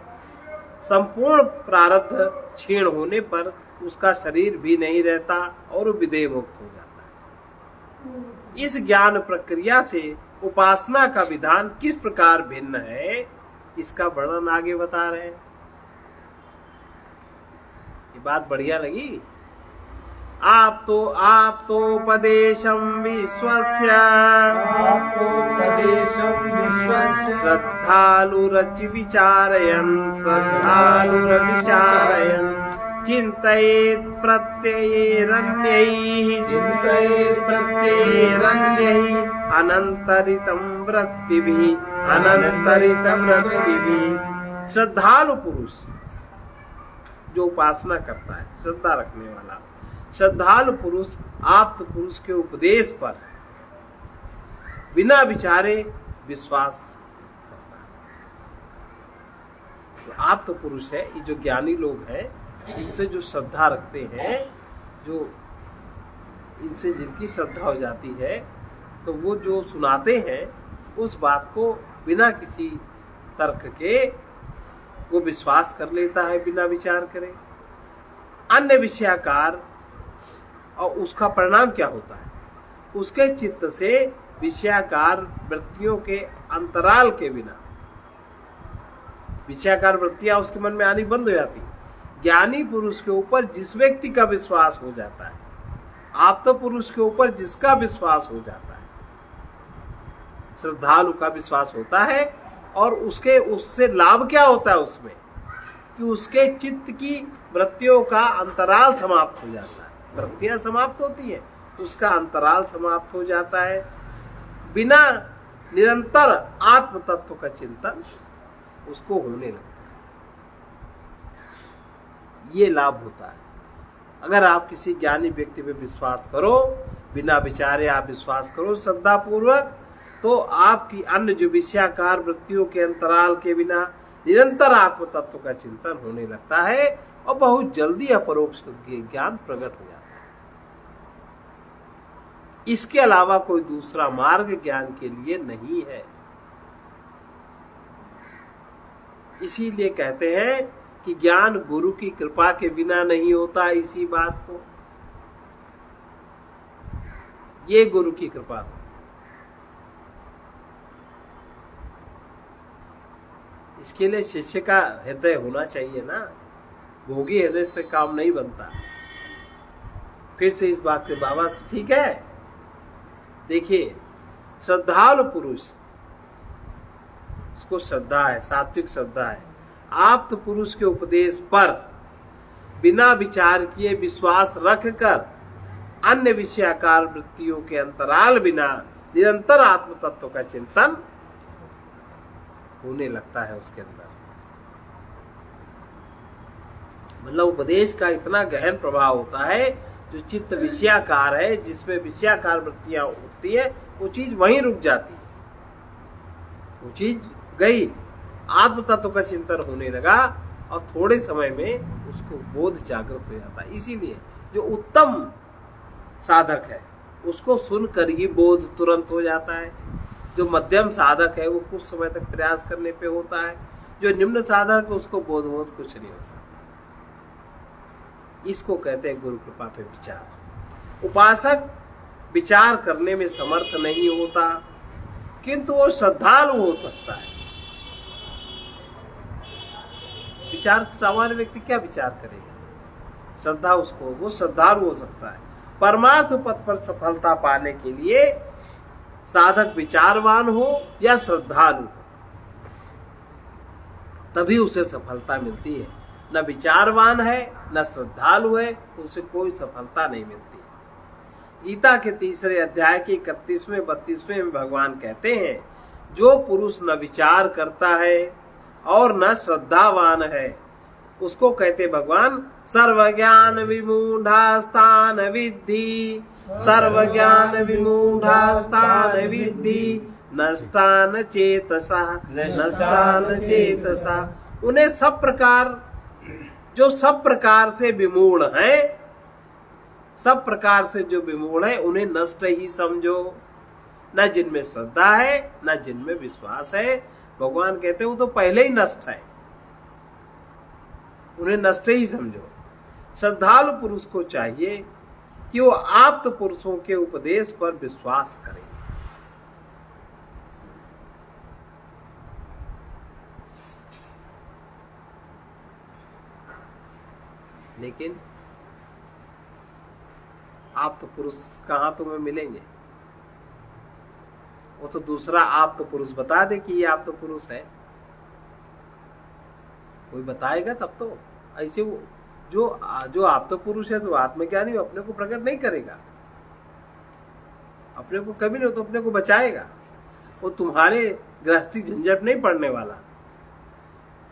संपूर्ण प्रारब्ध क्षीण होने पर उसका शरीर भी नहीं रहता और वो विदेह मुक्त हो जाता है। इस ज्ञान प्रक्रिया से उपासना का विधान किस प्रकार भिन्न है, इसका वर्णन आगे बता रहे हैं। ये बात बढ़िया लगी। आप तो उपदेशम विश्वस्य श्रद्धालुरचि विचारयन् चिन्तयेत् प्रत्ययैरन्यैः अनन्तरितं वृत्तिभिः श्रद्धालु पुरुष जो उपासना करता है, श्रद्धा रखने वाला श्रद्धालु पुरुष आप्त पुरुष के उपदेश पर बिना विचारे विश्वास करता है। तो आप्त पुरुष है, ये जो ज्ञानी लोग हैं, इनसे जो श्रद्धा रखते हैं, जो इनसे जिनकी श्रद्धा हो जाती है, तो वो जो सुनाते हैं उस बात को बिना किसी तर्क के वो विश्वास कर लेता है, बिना विचार करे। अन्य विषयाकार, और उसका परिणाम क्या होता है? उसके चित्त से विषयाकार वृत्तियों के अंतराल के बिना, विषयाकार वृत्तियां उसके मन में आनी बंद हो जाती। ज्ञानी पुरुष के ऊपर जिस व्यक्ति का विश्वास हो जाता है, आप्त पुरुष के ऊपर जिसका विश्वास हो जाता है, श्रद्धालु का विश्वास होता है, और उससे लाभ क्या होता है उसमें, कि उसके चित्त की वृत्तियों का अंतराल समाप्त हो जाता है। वृत्तियां समाप्त होती है, उसका अंतराल समाप्त हो जाता है। बिना निरंतर आत्म तत्व का चिंतन उसको होने लगता है। ये लाभ होता है। अगर आप किसी ज्ञानी व्यक्ति पे विश्वास करो, बिना विचारे आप विश्वास करो श्रद्धा पूर्वक, तो आपकी अन्य जो विषयाकार वृत्तियों के अंतराल के बिना निरंतर आत्म तत्व का चिंतन होने लगता है, और बहुत जल्दी अपरोक्ष ज्ञान प्रकट हो जाता है। इसके अलावा कोई दूसरा मार्ग ज्ञान के लिए नहीं है। इसीलिए कहते हैं कि ज्ञान गुरु की कृपा के बिना नहीं होता। इसी बात को, ये गुरु की कृपा हो। इसके लिए शिष्य का हृदय होना चाहिए ना। भोगी हृदय से काम नहीं बनता। फिर से इस बात पे बाबा ठीक है। देखिए, श्रद्धालु पुरुष, उसको श्रद्धा है, सात्विक श्रद्धा है, आप्त पुरुष के उपदेश पर बिना विचार किए विश्वास रखकर अन्य विषयाकार वृत्तियों के अंतराल बिना निरंतर आत्म तत्व का चिंतन होने लगता है उसके अंदर। मतलब उपदेश का इतना गहन प्रभाव होता है, जो चित्त विषयाकार है, जिसमें विषयाकार वृत्तियां उठती है, वो चीज वहीं रुक जाती है, वो चीज गई, आत्म तत्व का चिंतन होने लगा और थोड़े समय में उसको बोध जागृत हो जाता है। इसीलिए जो उत्तम साधक है उसको सुनकर ही बोध तुरंत हो जाता है, जो मध्यम साधक है वो कुछ समय तक प्रयास करने पे होता है, जो निम्न साधक है उसको बोध कुछ नहीं हो सकता। इसको कहते हैं गुरु कृपा पे विचार। उपासक विचार करने में समर्थ नहीं होता, किंतु वो श्रद्धालु हो सकता है। विचार सामान्य व्यक्ति क्या विचार करेगा, श्रद्धा उसको, वो श्रद्धालु हो सकता है। परमार्थ पथ पर सफलता पाने के लिए साधक विचारवान हो या श्रद्धालु हो, तभी उसे सफलता मिलती है। न विचारवान है न श्रद्धालु है, उसे कोई सफलता नहीं मिलती। गीता के 3 अध्याय के 31वें 32वें में भगवान कहते हैं, जो पुरुष न विचार करता है और न श्रद्धावान है, उसको कहते भगवान सर्वज्ञान विमूढ़ास्तान विद्धि, सर्वज्ञान विमूढ़ास्तान विद्धि, नष्टान चेतसा नष्टान चेतसा। उन्हें सब प्रकार, जो सब प्रकार से विमूढ़ हैं, सब प्रकार से जो विमूढ़ है उन्हें नष्ट ही समझो। न जिनमें श्रद्धा है न जिनमें विश्वास है, भगवान कहते हैं वो तो पहले ही नष्ट है, उन्हें नष्ट ही समझो। श्रद्धालु पुरुष को चाहिए कि वो आप्त पुरुषों के उपदेश पर विश्वास करे। लेकिन आप्त पुरुष कहाँ तुम्हें मिलेंगे? वो तो दूसरा आप्त पुरुष बता दे कि ये आप्त पुरुष है, कोई बताएगा तब तो। ऐसे वो जो आप्त पुरुष है तो आत्मज्ञानी अपने को प्रकट नहीं करेगा, अपने को कभी नहीं तो अपने को बचाएगा, वो तुम्हारे गृहस्थी झंझट नहीं पड़ने वाला।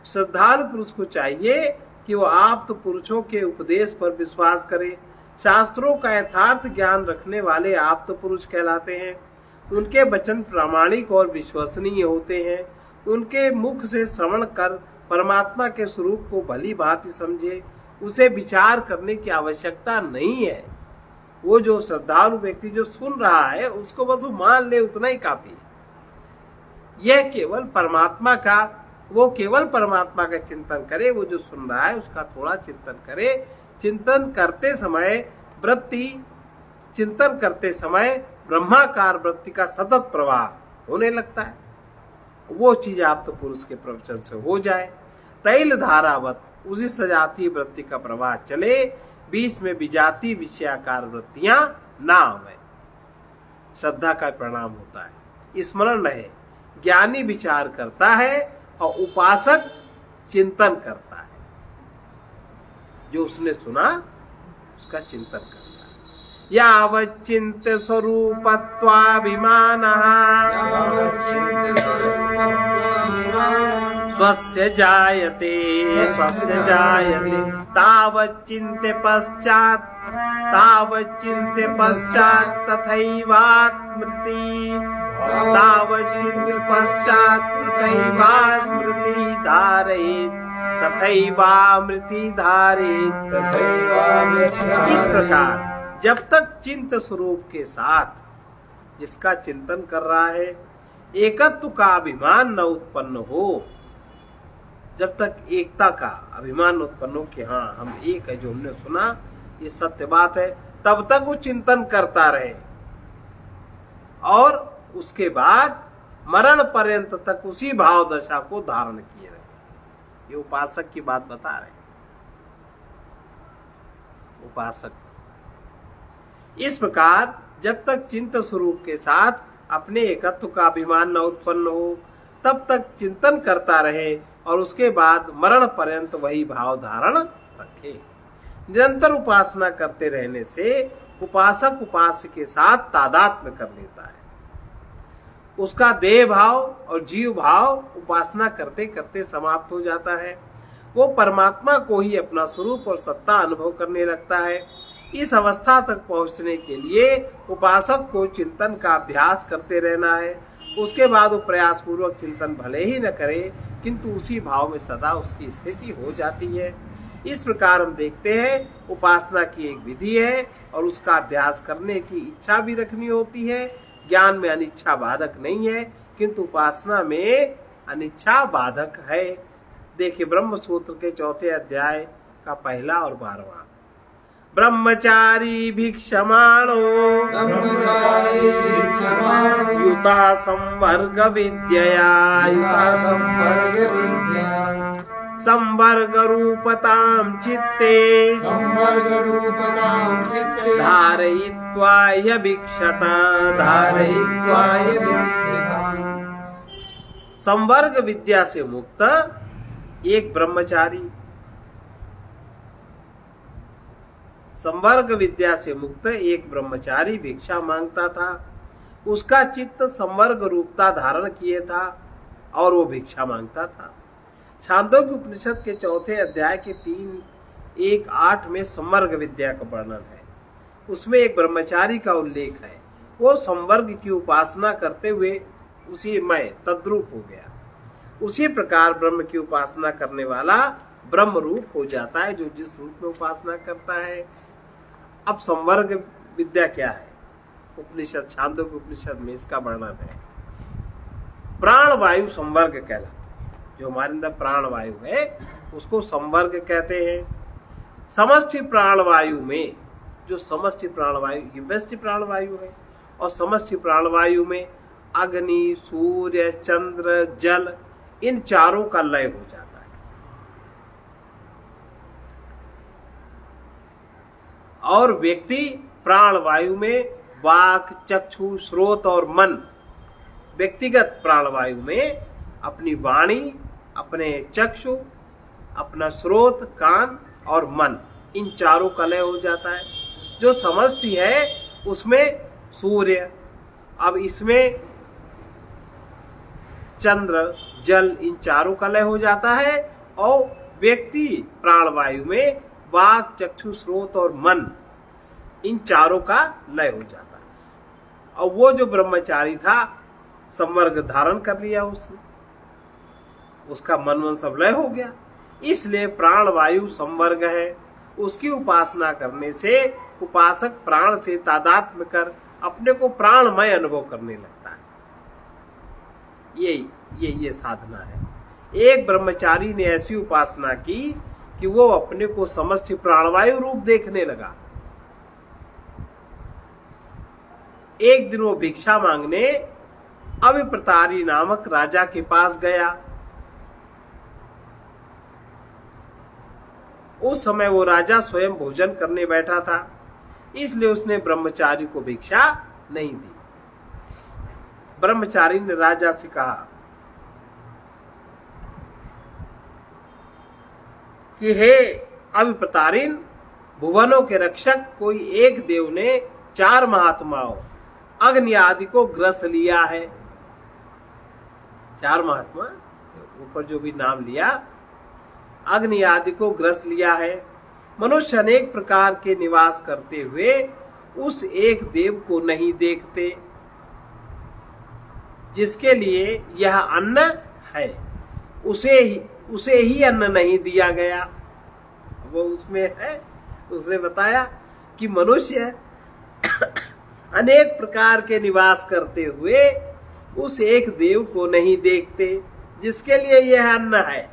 श्रद्धालु पुरुष को चाहिए कि वो आप्त पुरुषों के उपदेश पर विश्वास करे। शास्त्रों का यथार्थ ज्ञान रखने वाले आप्त पुरुष कहलाते हैं। उनके वचन प्रामाणिक और विश्वसनीय होते हैं। उनके मुख से श्रवण कर परमात्मा के स्वरूप को भली भांति समझे, उसे विचार करने की आवश्यकता नहीं है। वो जो श्रद्धालु व्यक्ति जो सुन रहा है उसको बस वो मान ले, उतना ही काफी है। यह केवल परमात्मा का, वो केवल परमात्मा का चिंतन करे। वो जो सुन रहा है उसका थोड़ा चिंतन करे। चिंतन करते समय ब्रह्माकार वृत्ति का सतत प्रवाह होने लगता है। वो चीज आप्त पुरुष के प्रवचन से हो जाए। तैल धारावत उसी सजातीय वृत्ति का प्रवाह चले, बीच में विजाती विषयाकार वृत्तियां ना आवे। श्रद्धा का परिणाम होता है। स्मरण रहे, ज्ञानी विचार करता है और उपासक चिंतन करता है। जो उसने सुना उसका चिंतन करता है। यावच्चिन्त्य स्वरूपत्वाभिमानः स्वस्य जायते तावच्चिन्त्य पश्चात् तथैवास्मृति धारयेत् तथैवामृति धारयेत्। इस प्रकार जब तक चिंत स्वरूप के साथ जिसका चिंतन कर रहा है एकत्व का अभिमान न उत्पन्न हो, जब तक एकता का अभिमान उत्पन्न हो कि हाँ हम एक है, जो हमने सुना ये सत्य बात है, तब तक वो चिंतन करता रहे और उसके बाद मरण पर्यंत तक उसी भाव दशा को धारण किए रहे। ये उपासक की बात बता रहे। उपासक इस प्रकार जब तक चिंत स्वरूप के साथ अपने एकत्व का अभिमान न उत्पन्न हो तब तक चिंतन करता रहे और उसके बाद मरण पर्यंत वही भाव धारण रखे। निरंतर उपासना करते रहने से उपासक उपास्य के साथ तादात्म्य कर लेता है। उसका देह भाव और जीव भाव उपासना करते करते समाप्त हो जाता है। वो परमात्मा को ही अपना स्वरूप और सत्ता अनुभव करने लगता है। इस अवस्था तक पहुंचने के लिए उपासक को चिंतन का अभ्यास करते रहना है। उसके बाद वो प्रयास पूर्वक चिंतन भले ही न करे, किंतु उसी भाव में सदा उसकी स्थिति हो जाती है। इस प्रकार हम देखते हैं उपासना की एक विधि है और उसका अभ्यास करने की इच्छा भी रखनी होती है। ज्ञान में अनिच्छा बाधक नहीं है, किंतु उपासना में अनिच्छा बाधक है। देखिए ब्रह्म सूत्र के 4थे अध्याय का 1 और 12वां। ब्रह्मचारी भिक्षमाणो युता संवर्ग विद्यया संवर्ग रूपतां चित्ते धारयित्वा भिक्षत संवर्ग विद्या से मुक्त एक ब्रह्मचारी, संवर्ग विद्या से मुक्त एक ब्रह्मचारी भिक्षा मांगता था। उसका चित्त संवर्ग रूपता धारण किए था और वो भिक्षा मांगता था। छांदोग्य उपनिषद के 4थे अध्याय के 3:1-8 में संवर्ग विद्या का वर्णन है। उसमें एक ब्रह्मचारी का उल्लेख है। वो संवर्ग की उपासना करते हुए उसी में तद्रूप हो गया। उसी प्रकार ब्रह्म की उपासना करने वाला ब्रह्म रूप हो जाता है, जो जिस रूप में उपासना करता है। अब संवर्ग विद्या क्या है? उपनिषद छांदोग्य उपनिषद में इसका वर्णन है। प्राण वायु संवर्ग कहलाता है। जो हमारे अंदर प्राण वायु है उसको संवर्ग कहते हैं। समष्टि प्राण वायु में, जो समष्टि प्राण वायु ये व्यष्टि प्राण वायु है, और समष्टि प्राण वायु में अग्नि, सूर्य, चंद्र, जल, इन चारों का लय हो जाता है। और व्यक्ति प्राण वायु में वाक, चक्षु, श्रोत और मन, व्यक्तिगत प्राण वायु में अपनी वाणी, अपने चक्षु, अपना श्रोत, कान और मन, इन चारों का लय हो जाता है। जो समष्टि है उसमें सूर्य, अब इसमें चंद्र, जल, इन चारों का लय हो जाता है। और व्यक्ति प्राण वायु में वाक, चक्षु, श्रोत और मन, इन चारों का लय हो जाता है। और वो जो ब्रह्मचारी था संवर्ग धारण कर लिया उसने, उसका मन सब लय हो गया। इसलिए प्राण वायु संवर्ग है। उसकी उपासना करने से उपासक प्राण से तादात्म्य कर अपने को प्राणमय अनुभव करने लगता है। ये साधना है। एक ब्रह्मचारी ने ऐसी उपासना की कि वो अपने को समष्टि प्राणवायु रूप देखने लगा। एक दिन वो भिक्षा मांगने अविप्रतारी नामक राजा के पास गया। उस समय वो राजा स्वयं भोजन करने बैठा था, इसलिए उसने ब्रह्मचारी को भिक्षा नहीं दी। ब्रह्मचारी ने राजा से कहा कि हे अविप्रतारिन, भुवनों के रक्षक कोई एक देव ने 4 महात्माओं अग्नि आदि को ग्रस लिया है। 4 महात्मा ऊपर जो भी नाम लिया, अग्नि आदि को ग्रस लिया है। मनुष्य अनेक प्रकार के निवास करते हुए उस एक देव को नहीं देखते जिसके लिए यह अन्न है, उसे ही अन्न नहीं दिया गया। वो उसमें है, उसने बताया कि मनुष्य अनेक प्रकार के निवास करते हुए उस एक देव को नहीं देखते जिसके लिए यह अन्न है,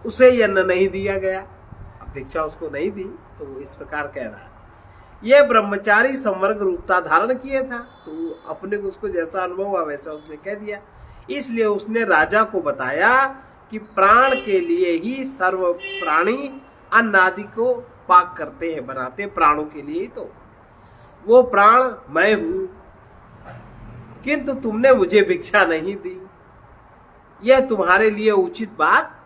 उसे ही अन्न नहीं दिया गया। अब भिक्षा उसको नहीं दी तो वो इस प्रकार कह रहा है। यह ब्रह्मचारी संवर्ग रूपता धारण किया था, तो अपने को उसको जैसा अनुभव हुआ वैसा उसने कह दिया। इसलिए उसने राजा को बताया कि प्राण के लिए ही सर्व प्राणी अन्न आदि को पाक करते हैं, बनाते प्राणों के लिए ही, तो वो प्राण मैं हूं, किंतु तुमने मुझे भिक्षा नहीं दी। यह तुम्हारे लिए उचित बात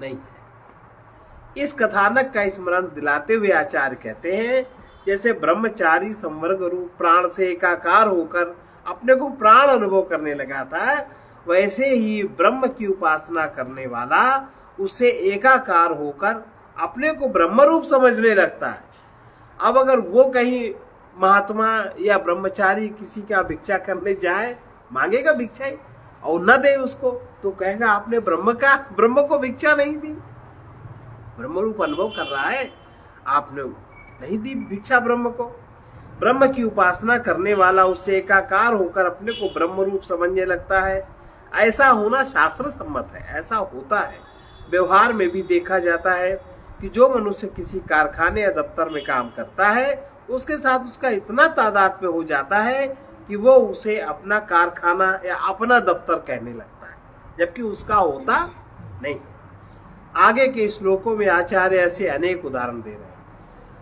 नहीं है। इस कथानक का स्मरण दिलाते हुए आचार्य कहते हैं, जैसे ब्रह्मचारी संवर्ग रूप प्राण से एकाकार होकर अपने को प्राण अनुभव करने लगा था, वैसे ही ब्रह्म की उपासना करने वाला उससे एकाकार होकर अपने को ब्रह्म रूप समझने लगता है। अब अगर वो कहीं महात्मा या ब्रह्मचारी किसी का भिक्षा करने जाए, मांगेगा भिक्षा ही और न दे उसको, तो कहेगा आपने ब्रह्म को भिक्षा नहीं दी। ब्रह्म रूप अनुभव कर रहा है, आपने नहीं दी भिक्षा ब्रह्म को। ब्रह्म की उपासना करने वाला उससे एकाकार होकर अपने को ब्रह्म रूप समझने लगता है। ऐसा होना शास्त्र सम्मत है, ऐसा होता है। व्यवहार में भी देखा जाता है कि जो मनुष्य किसी कारखाने या दफ्तर में काम करता है, उसके साथ उसका इतना तादात्म्य हो जाता है कि वो उसे अपना कारखाना या अपना दफ्तर कहने लगता है, जबकि उसका होता नहीं। आगे के श्लोकों में आचार्य ऐसे अनेक उदाहरण दे रहे हैं।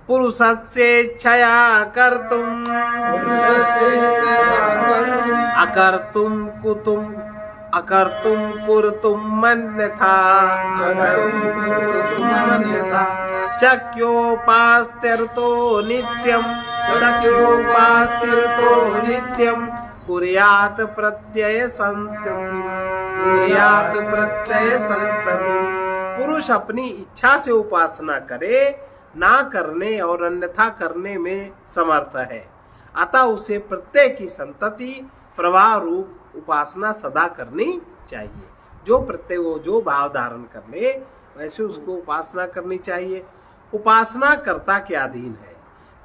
पुरुषस्येच्छया कर्तुम् अकर्तुम् कुर्तुम् अन्यथा शक्योपास्त्यर्थो नित्यम् कुर्यात् प्रत्यय संस्तति। पुरुष अपनी इच्छा से उपासना करे, ना करने और अन्यथा करने में समर्थ है, अतः उसे प्रत्यय की संतति प्रवाह रूप उपासना सदा करनी चाहिए। जो प्रत्यय वो जो भाव धारण कर ले, वैसे उसको उपासना करनी चाहिए। उपासना कर्ता के अधीन है।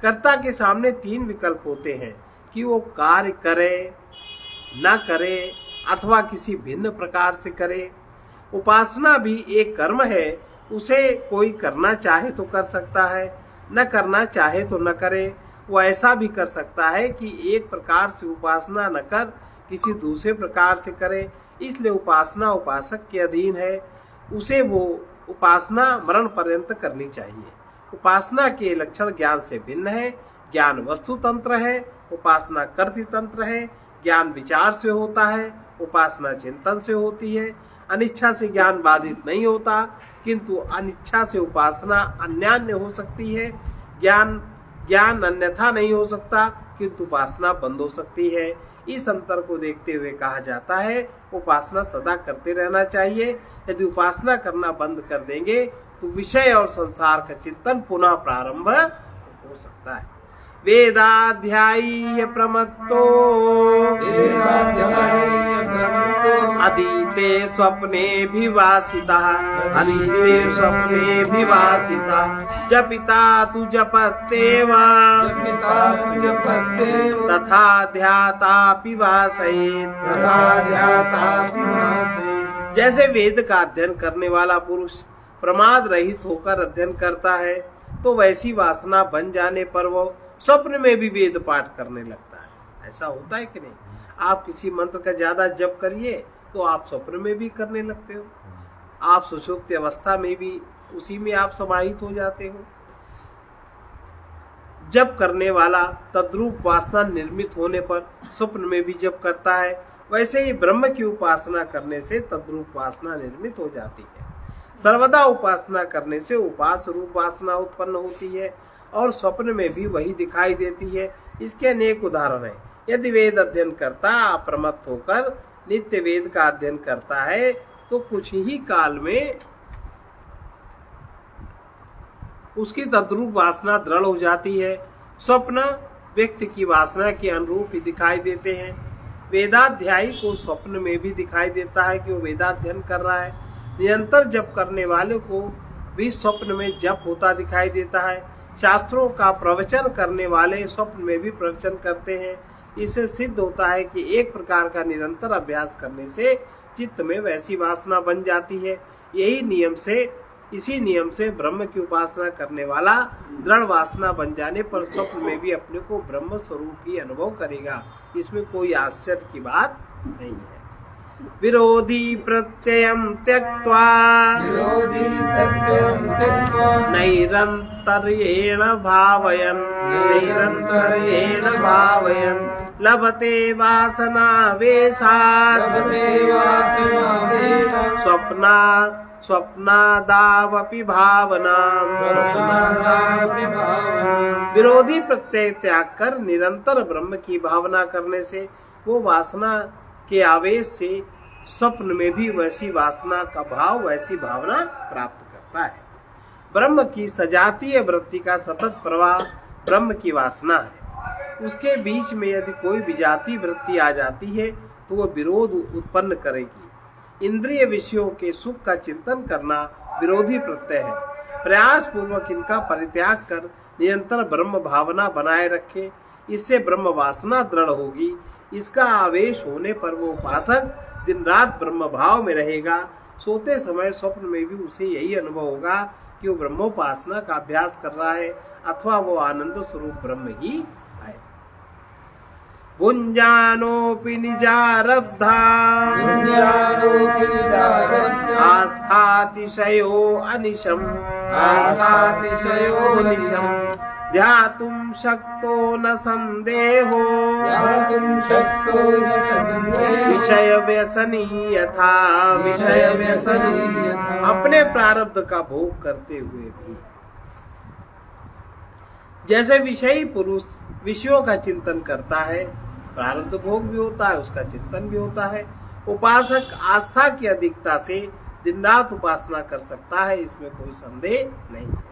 कर्ता के सामने तीन विकल्प होते हैं कि वो कार्य करे, न करे अथवा किसी भिन्न प्रकार से करे। उपासना भी एक कर्म है, उसे कोई करना चाहे तो कर सकता है, न करना चाहे तो न करे। वो ऐसा भी कर सकता है कि एक प्रकार से उपासना न कर किसी दूसरे प्रकार से करे। इसलिए उपासना उपासक के अधीन है, उसे वो उपासना मरण पर्यंत करनी चाहिए। उपासना के लक्षण ज्ञान से भिन्न है। ज्ञान वस्तु तंत्र है, उपासना कर्तृ तंत्र है। ज्ञान विचार से होता है, उपासना चिंतन से होती है। अनिच्छा से ज्ञान बाधित नहीं होता, किंतु अनिच्छा से उपासना अन्यान्य हो सकती है। ज्ञान अन्यथा नहीं हो सकता, किंतु उपासना बंद हो सकती है। इस अंतर को देखते हुए कहा जाता है उपासना सदा करते रहना चाहिए। यदि उपासना करना बंद कर देंगे तो विषय और संसार का चिंतन पुनः प्रारंभ हो सकता है। वेदाध्यायी प्रमत्तो अधीते स्वप्ने विवासिता जपिता तु जपत्येव तथा ध्यातापि वासयेत्। जैसे वेद का अध्ययन करने वाला पुरुष प्रमाद रहित होकर अध्ययन करता है, तो वैसी वासना बन जाने पर वो स्वप्न में भी वेद पाठ करने लगता है। ऐसा होता है कि नहीं? आप किसी मंत्र का ज्यादा जप करिए तो आप स्वप्न में भी करने लगते हो, आप सुषुप्त अवस्था में भी उसी में आप समाहित हो जाते हो। जप करने वाला तद्रूप वासना निर्मित होने पर स्वप्न में भी जप करता है, वैसे ही ब्रह्म की उपासना करने से तद्रूप वासना निर्मित हो जाती है। सर्वदा उपासना करने से उपास रूप वासना उत्पन्न होती है और स्वप्न में भी वही दिखाई देती है। इसके अनेक उदाहरण हैं। यदि वेद अध्ययन करता अप्रमत्त होकर नित्य वेद का अध्ययन करता है, तो कुछ ही काल में उसकी तद्रूप वासना दृढ़ हो जाती है। स्वप्न व्यक्ति की वासना के अनुरूप ही दिखाई देते हैं। वेदाध्यायी को स्वप्न में भी दिखाई देता है कि वो वेदाध्ययन कर रहा है। निरंतर जप करने वाले को भी स्वप्न में जप होता दिखाई देता है। शास्त्रों का प्रवचन करने वाले स्वप्न में भी प्रवचन करते हैं। इससे सिद्ध होता है कि एक प्रकार का निरंतर अभ्यास करने से चित्त में वैसी वासना बन जाती है। इसी नियम से ब्रह्म की उपासना करने वाला दृढ़ वासना बन जाने पर स्वप्न में भी अपने को ब्रह्म स्वरूप ही अनुभव करेगा। इसमें कोई आश्चर्य की बात नहीं है। विरोधी प्रत्ययम त्यक्त्वा नैरन्तर्येण भावयन् लभते वासनावेशात् स्वप्नादावपि भावनाम्। विरोधी प्रत्यय त्याग कर निरंतर ब्रह्म की भावना करने से वो वासना के आवेश से स्वप्न में भी वैसी वासना का भाव, वैसी भावना प्राप्त करता है। ब्रह्म की सजातीय वृत्ति का सतत प्रवाह ब्रह्म की वासना है। उसके बीच में यदि कोई विजाती वृत्ति आ जाती है तो वह विरोध उत्पन्न करेगी। इंद्रिय विषयों के सुख का चिंतन करना विरोधी प्रत्यय है। प्रयास पूर्वक इनका परित्याग कर निरंतर ब्रह्म भावना बनाए रखे, इससे ब्रह्म वासना दृढ़ होगी। इसका आवेश होने पर वो उपासक दिन रात ब्रह्म भाव में रहेगा। सोते समय स्वप्न में भी उसे यही अनुभव होगा कि वो ब्रह्मोपासना का अभ्यास कर रहा है अथवा वो आनंद स्वरूप ब्रह्म ही है। भुञ्जानोऽपि निजारब्धा आस्थातिशयो अनिशम् ध्यातुं शक्तो न संदेहो विषय व्यसनी यथा अपने प्रारब्ध का भोग करते हुए भी जैसे विषयी पुरुष विषयों का चिंतन करता है, प्रारब्ध भोग भी होता है, उसका चिंतन भी होता है। उपासक आस्था की अधिकता से दिन रात उपासना कर सकता है, इसमें कोई संदेह नहीं है।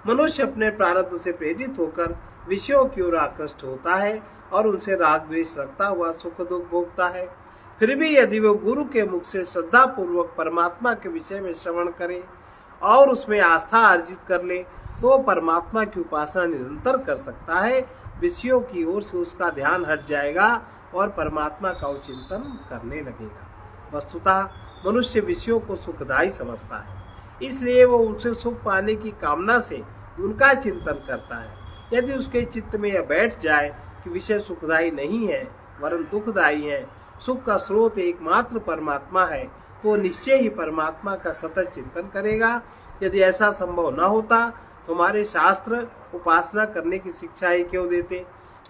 मनुष्य अपने प्रारब्ध से प्रेरित होकर विषयों की ओर आकृष्ट होता है और उनसे राग द्वेष रखता हुआ सुख दुख भोगता है। फिर भी यदि वो गुरु के मुख से श्रद्धा पूर्वक परमात्मा के विषय में श्रवण करे और उसमें आस्था अर्जित कर ले तो परमात्मा की उपासना निरंतर कर सकता है। विषयों की ओर से उसका ध्यान हट जाएगा और परमात्मा का चिंतन करने लगेगा। वस्तुतः मनुष्य विषयों को सुखदायी समझता है, इसलिए वो उनसे सुख पाने की कामना से उनका चिंतन करता है। यदि उसके चित्त में यह बैठ जाए कि विषय सुखदायी नहीं है वरन दुखदायी है, सुख का स्रोत एकमात्र परमात्मा है, तो निश्चय ही परमात्मा का सतत चिंतन करेगा। यदि ऐसा संभव न होता तो हमारे शास्त्र उपासना करने की शिक्षा ही क्यों देते।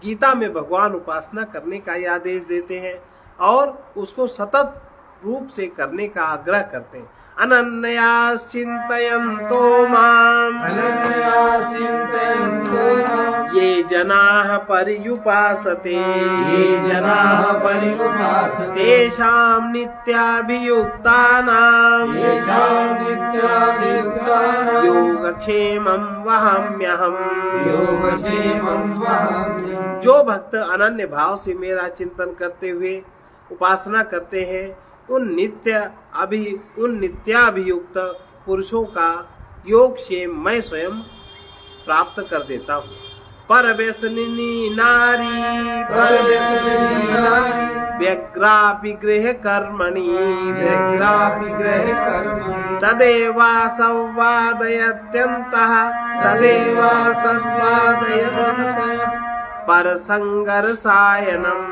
गीता में भगवान उपासना करने का ही आदेश देते हैं और उसको सतत रूप से करने का आग्रह करते हैं। अनन्याश्चिन्तयन्तो माम् ये जनाः पर्युपासते तेषां नित्याभियुक्तानां योगक्षेमं वहाम्यहम्। जो भक्त अनन्य भाव से मेरा चिंतन करते हुए उपासना करते हैं उन नित्याभियुक्त पुरुषों का योगक्षेम मैं स्वयं प्राप्त कर देता हूँ। पर व्यसनिनी नारी व्यग्रापि गृह कर्मणि तदेवा संवादयत्यन्तः परसंगरसायनम्।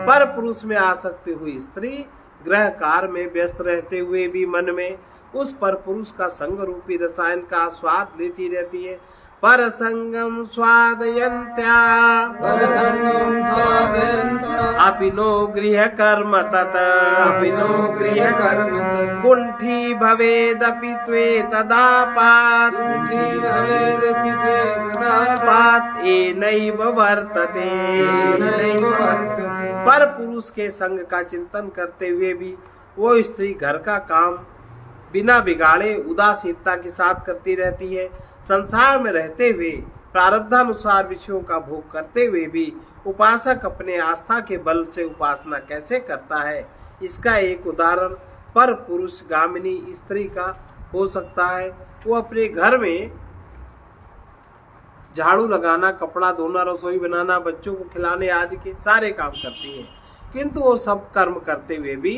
पर पुरुष में आसक्ति हुई स्त्री गृह कार्य में व्यस्त रहते हुए भी मन में उस पर पुरुष का संग रूपी रसायन का स्वाद लेती रहती है। पर संगम स्वादयन्त्या अपिनो गृह कर्म तत कुंठी भवेदपि त्वे तदापात एनैव वर्तते। पर पुरुष के संग का चिंतन करते हुए भी वो स्त्री घर का काम बिना बिगाड़े उदासीनता के साथ करती रहती है। संसार में रहते हुए प्रारब्धानुसार विषयों का भोग करते हुए भी उपासक अपने आस्था के बल से उपासना कैसे करता है, इसका एक उदाहरण पर पुरुष गामिनी स्त्री का हो सकता है। वो अपने घर में झाड़ू लगाना, कपड़ा धोना, रसोई बनाना, बच्चों को खिलाने आदि के सारे काम करती है, किंतु वो सब कर्म करते हुए भी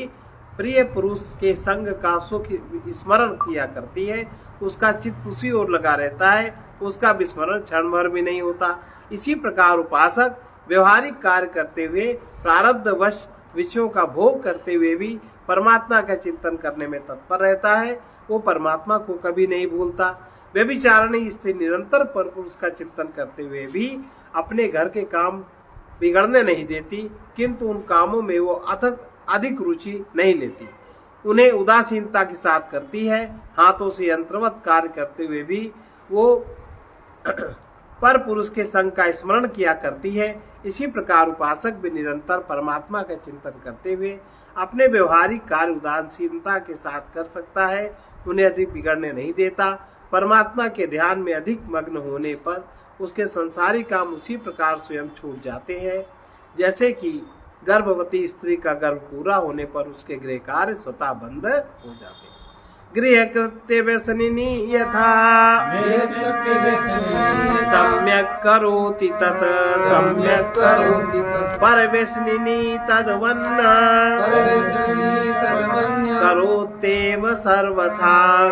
प्रिय पुरुष के संग का सुख स्मरण किया करती है। उसका चित्त उसी ओर लगा रहता है, उसका विस्मरण क्षण भर भी नहीं होता। इसी प्रकार उपासक व्यवहारिक कार्य करते हुए प्रारब्धवश विषयों का भोग करते हुए भी परमात्मा का चिंतन करने में तत्पर रहता है। वो परमात्मा को कभी नहीं भूलता। व्यभिचारिणी स्त्री निरंतर पर पुरुष का चिंतन करते हुए भी अपने घर के काम बिगड़ने नहीं देती, किंतु उन कामों में वो अधिक रुचि नहीं लेती, उन्हें उदासीनता के साथ करती है। हाथों से यंत्रवत कार्य करते हुए भी वो पर पुरुष के संग का स्मरण किया करती है। इसी प्रकार उपासक भी निरंतर परमात्मा का चिंतन करते हुए अपने व्यवहारिक कार्य उदासीनता के साथ कर सकता है, उन्हें अधिक बिगड़ने नहीं देता। परमात्मा के ध्यान में अधिक मग्न होने पर उसके संसारी काम उसी प्रकार स्वयं छूट जाते हैं जैसे कि गर्भवती स्त्री का गर्भ पूरा होने पर उसके गृह कार्य स्वतः बंद हो जाते हैं। गृह कृत्य व्यसनिनी यथा सम्यक करोति तत् सम्यक करोति पर व्यसनिनी तद्वन्न करोत्येव सर्वथा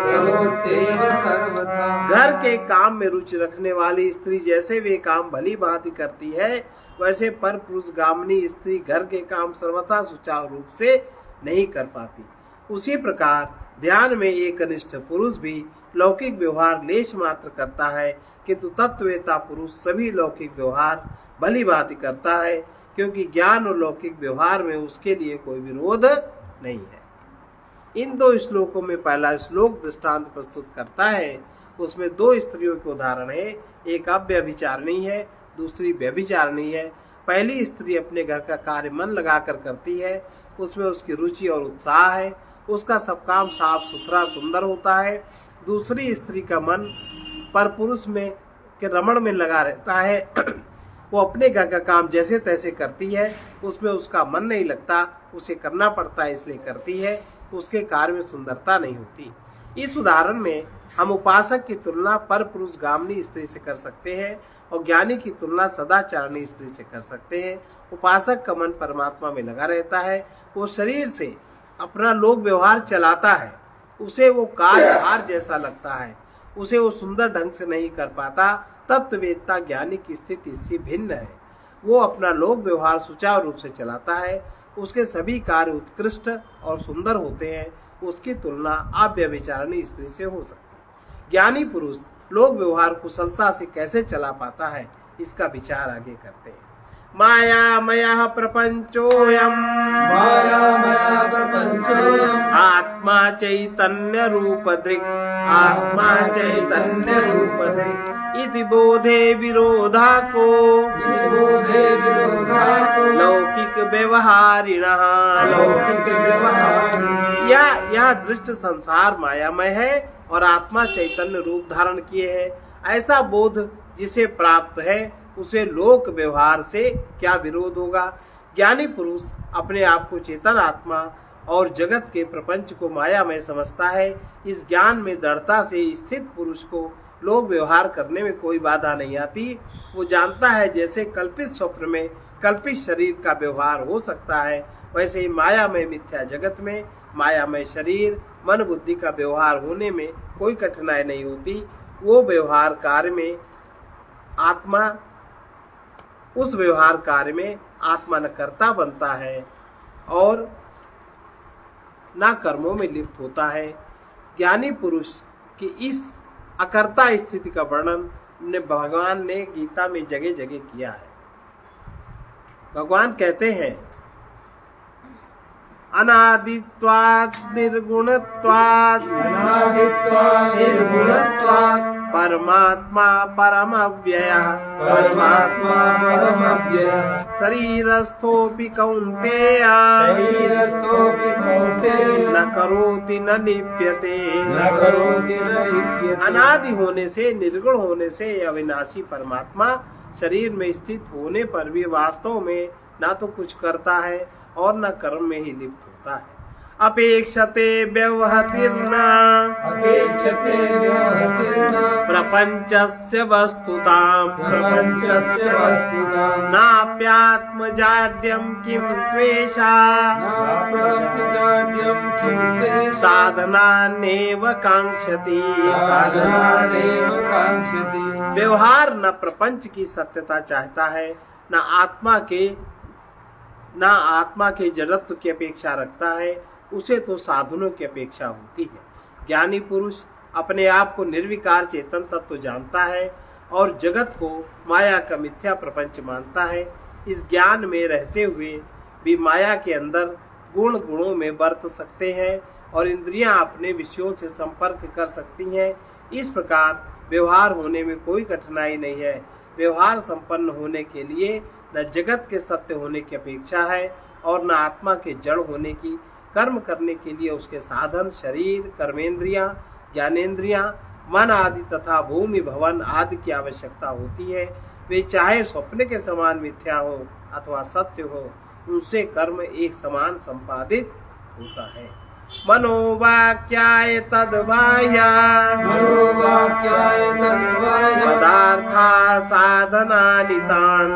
घर के काम में रुचि रखने वाली स्त्री जैसे वे काम भली भांति करती है वैसे पर पुरुष गामिनी स्त्री घर के काम सर्वथा सुचारू रूप से नहीं कर पाती। उसी प्रकार ध्यान में एक अनिष्ठ पुरुष भी लौकिक व्यवहार लेश मात्र करता है किंतु तत्ववेता पुरुष सभी लौकिक व्यवहार भली भांति करता है क्योंकि ज्ञान और लौकिक व्यवहार में उसके लिए कोई विरोध नहीं है। इन दो श्लोकों में पहला श्लोक दृष्टांत प्रस्तुत करता है। उसमें दो स्त्रियों के उदाहरण है, एक अव्यभिचारिणी है, दूसरी व्यभिचारिणी है। पहली स्त्री अपने घर का कार्य मन लगाकर करती है, उसमें उसकी रुचि और उत्साह है, उसका सब काम साफ सुथरा सुंदर होता है। दूसरी स्त्री का मन पर पुरुष में के रमण में लगा रहता है वो अपने घर का काम जैसे तैसे करती है, उसमें उसका मन नहीं लगता, उसे करना पड़ता है इसलिए करती है, उसके कार्य में सुंदरता नहीं होती। इस उदाहरण में हम उपासक की तुलना पर पुरुष गामिनी स्त्री से कर सकते हैं और ज्ञानी की तुलना सदाचारिणी स्त्री से कर सकते हैं। उपासक का मन परमात्मा में लगा रहता है, वो शरीर से अपना लोक व्यवहार चलाता है, उसे वो कार्यभार जैसा लगता है, उसे वो सुंदर ढंग से नहीं कर पाता। तत्ववेत्ता ज्ञानी की स्थिति इससे भिन्न है, वो अपना लोक व्यवहार सुचारू रूप से चलाता है, उसके सभी कार्य उत्कृष्ट और सुंदर होते हैं। उसकी तुलना अव्यभिचारिणी स्त्री से हो सकती है। ज्ञानी पुरुष लोक व्यवहार कुशलता से कैसे चला पाता है, इसका विचार आगे करते हैं। मायामयः प्रपंचोऽयम् आत्मा चैतन्य रूप दृक् आत्मा चैतन्य रूप दृक् इति बोधे विरोधा को लौकिक व्यवहारिणः यह दृष्ट संसार मायामय है और आत्मा चैतन्य रूप धारण किए है, ऐसा बोध जिसे प्राप्त है उसे लोक व्यवहार से क्या विरोध होगा। ज्ञानी पुरुष अपने आप को चेतन आत्मा और जगत के प्रपंच को मायामय समझता है। इस ज्ञान में दृढ़ता से स्थित पुरुष को लोक व्यवहार करने में कोई बाधा नहीं आती। वो जानता है जैसे कल्पित स्वप्न में कल्पित शरीर का व्यवहार हो सकता है, वैसे ही मायामय मिथ्या जगत में मायामय शरीर मन बुद्धि का व्यवहार होने में कोई कठिनाई नहीं होती। वो व्यवहार कार्य में आत्मा उस व्यवहार कार्य में आत्मा न कर्ता बनता है और न कर्मों में लिप्त होता है। ज्ञानी पुरुष की इस अकर्ता स्थिति का वर्णन भगवान ने गीता में जगह जगह किया है। भगवान कहते हैं अनादित्वात् निर्गुणत्वात् परमात्मा परमव्ययः शरीरस्थोऽपि कौन्तेय न करोति न लिप्यते। अनादि होने से निर्गुण होने से अविनाशी परमात्मा शरीर में स्थित होने पर भी वास्तव में न तो कुछ करता है और न कर्म में ही लिप्त होता है। अपेक्षते व्यवहतिर्न प्रपंचस्य वस्तुताम् नाप्यात्मजाड्यं किं त्वेषा साधनान्येव कांक्षति। व्यवहार न प्रपंच की सत्यता चाहता है, न आत्मा के जड़त्व की अपेक्षा रखता है, उसे तो साधनों की अपेक्षा होती है। ज्ञानी पुरुष अपने आप को निर्विकार चेतन तत्व जानता है और जगत को माया का मिथ्या प्रपंच मानता है। इस ज्ञान में रहते हुए भी माया के अंदर गुणों में बरत सकते हैं और इंद्रियां अपने विषयों से संपर्क कर सकती हैं। इस प्रकार व्यवहार होने में कोई कठिनाई नहीं है। व्यवहार संपन्न होने के लिए न जगत के सत्य होने की अपेक्षा है और न आत्मा के जड़ होने की। कर्म करने के लिए उसके साधन शरीर, कर्मेंद्रियां, ज्ञानेंद्रियां, मन आदि तथा भूमि भवन आदि की आवश्यकता होती है, वे चाहे स्वप्न के समान मिथ्या हो अथवा सत्य हो, उनसे कर्म एक समान संपादित होता है। मनोवाक्याय तद्बाह्या पदार्था साधनानि तान्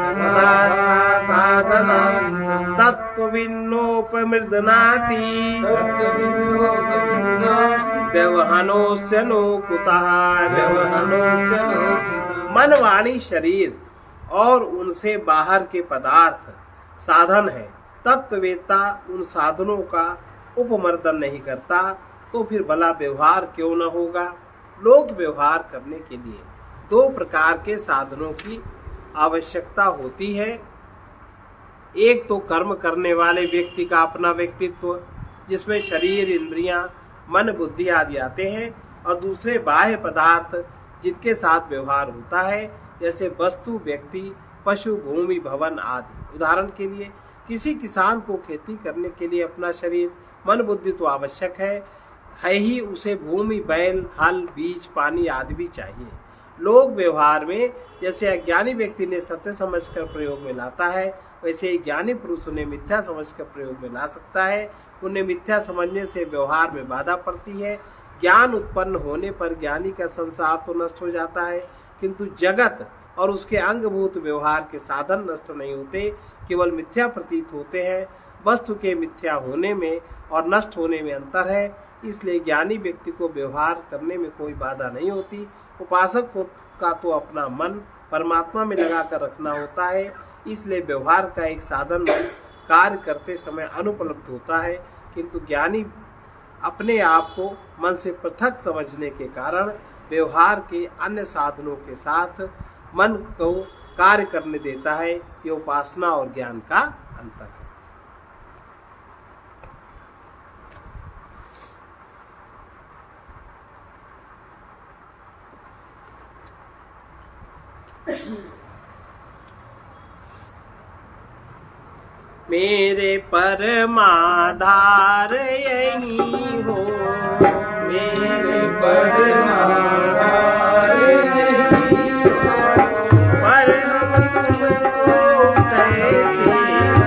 तत्त्वविन्नोपमृदनाति व्यवहनोस्य नो कुतः मन, वाणी, शरीर और उनसे बाहर के पदार्थ साधन है। तत्ववेत्ता उन साधनों का उपमर्दन नहीं करता तो फिर भला व्यवहार क्यों न होगा। लोक व्यवहार करने के लिए दो प्रकार के साधनों की आवश्यकता होती है। एक तो कर्म करने वाले व्यक्ति का अपना व्यक्तित्व, जिसमें शरीर, इंद्रियां, मन, बुद्धि आदि आते हैं, और दूसरे बाह्य पदार्थ जिनके साथ व्यवहार होता है, जैसे वस्तु, व्यक्ति, पशु, भूमि, भवन आदि। उदाहरण के लिए किसी किसान को खेती करने के लिए अपना शरीर, मन, बुद्धि तो आवश्यक है ही, उसे भूमि, बैल, हल, बीज, पानी आदि भी चाहिए। लोक व्यवहार में जैसे अज्ञानी व्यक्ति ने सत्य समझकर प्रयोग में लाता है, वैसे ही ज्ञानी पुरुष उन्हें मिथ्या समझकर प्रयोग में ला सकता है। उन्हें मिथ्या समझने से व्यवहार में बाधा पड़ती है। ज्ञान उत्पन्न होने पर ज्ञानी का संसार तो नष्ट हो जाता है, किंतु जगत और उसके अंगभूत व्यवहार के साधन नष्ट नहीं होते, केवल मिथ्या प्रतीत होते हैं। वस्तु के मिथ्या होने में और नष्ट होने में अंतर है, इसलिए ज्ञानी व्यक्ति को व्यवहार करने में कोई बाधा नहीं होती। उपासक का तो अपना मन परमात्मा में लगाकर रखना होता है, इसलिए व्यवहार का एक साधन कार्य करते समय अनुपलब्ध होता है, किंतु ज्ञानी अपने आप को मन से पृथक समझने के कारण व्यवहार के अन्य साधनों के साथ मन को कार्य करने देता है। ये उपासना और ज्ञान का अंतर है। मेरे परमाधार यही हो, मेरे परमाधार यही हो, पर हम तुमको कैसे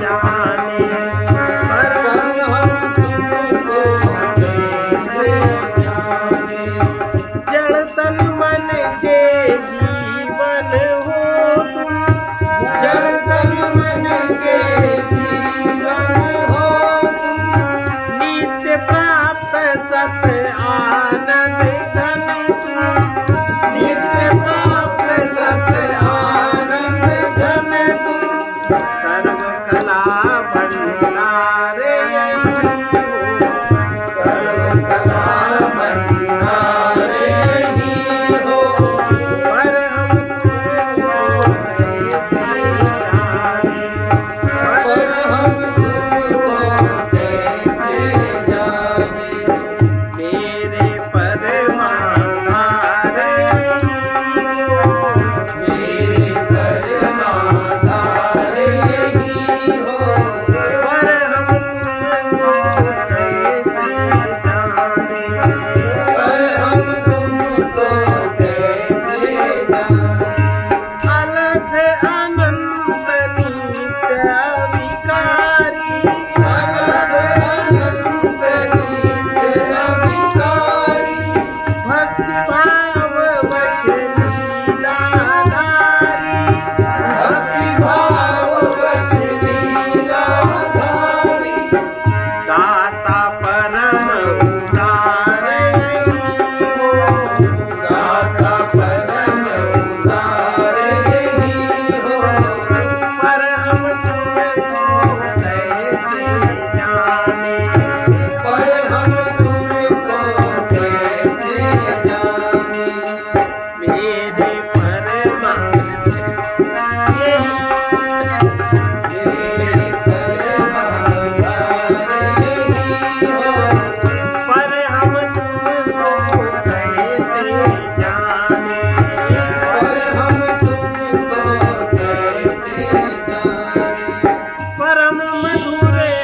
जाने, पर हम तुमको कैसे जाने। जड़ तन मन के जीवन हो तुम, जड़ तन मन के सत आनंद घन तुम, नित्य प्राप्त सत आनंद घन तुम, सर्व कला भंडार यही हो, सर्व कला भंडार यही हो, पर हम तुमको कैसे जाने, पर हम तुमको कैसे जाने। मेरे परमाधार यही हो, मेरे परमाधार यही हो, पर हम तुमको कैसे जाने, पर हम तुमको कैसे जाने। अलग अनंत नित्य विकारी, अलग अनंत नित्य विकारी, भक्ति भाव वश लीलाधारी, भक्ति भाव वश लीलाधारी, दाता परम उदार यही हो, दाता परम उदार यही हो, पर हम तुमको कैसे जाने, पर हम तुमको कैसे जाने। मेरे परमाधार यही, मेरे परमाधार यही हो, पर हम तुमको कैसे जाने, पर हम तुमको कैसे जाने। परम मधुर है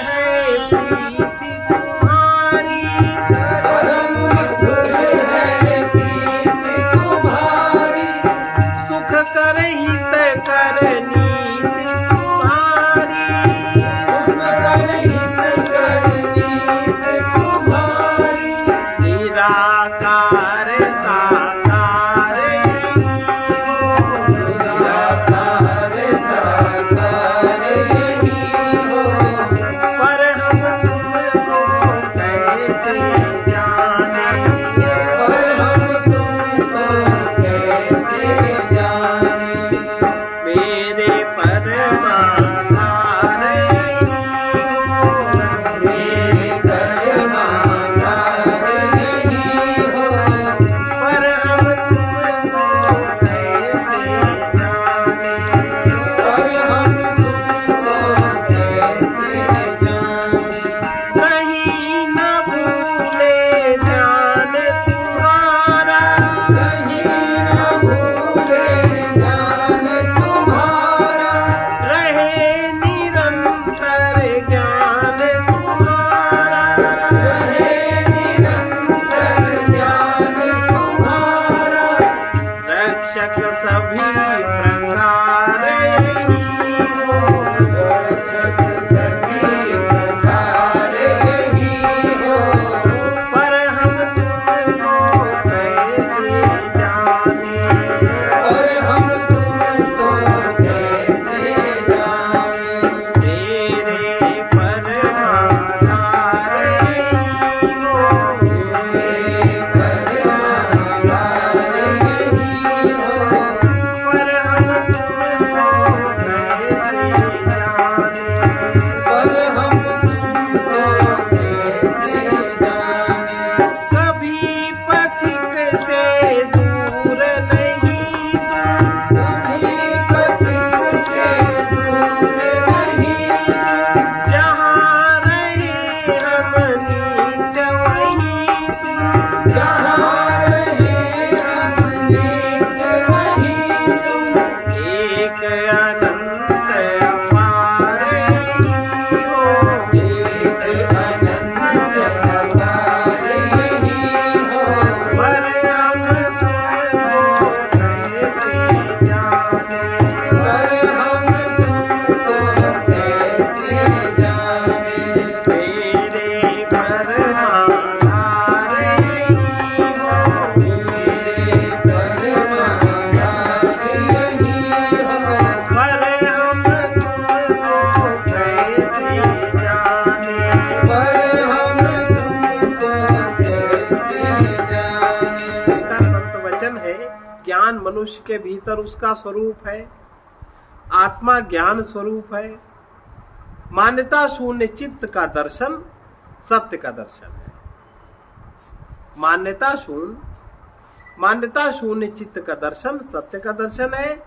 मनुष्य के भीतर उसका स्वरूप है। आत्मा ज्ञान स्वरूप है। मान्यता शून्य चित्त का दर्शन सत्य का दर्शन है। मान्यता शून्य चित्त का दर्शन सत्य का दर्शन है।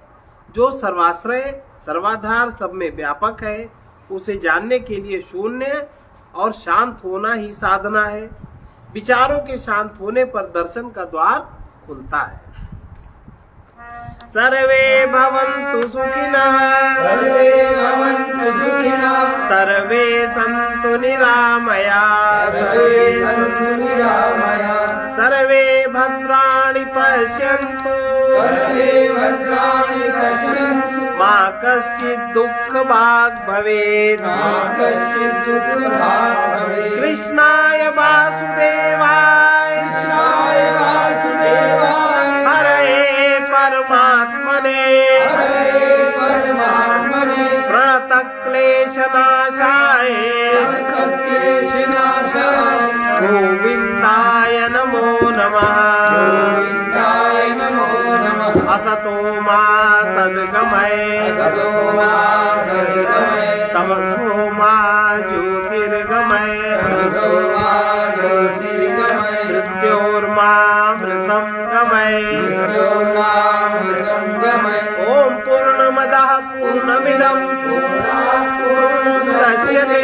जो सर्वाश्रय सर्वाधार सब में व्यापक है, उसे जानने के लिए शून्य और शांत होना ही साधना है। विचारों के शांत होने पर दर्शन का द्वार खुलता है। सर्वे भवन्तु सुखिनः, सर्वे सन्तु निरामयाः, सर्वे भद्राणि पश्यन्तु, मा कश्चित् दुःखभाग् भवेत्। कृष्णाय वासुदेवाय हरे परमात्मने प्रणतक्लेशनाशाय गोविन्दाय नमो नमः। असतो मा सद्गमय, तमसो मा ज्योतिर्गमय, मृत्योर्मामृतं गमय। ओम पूर्णमदः पूर्णमिदं पूर्णमुदच्यते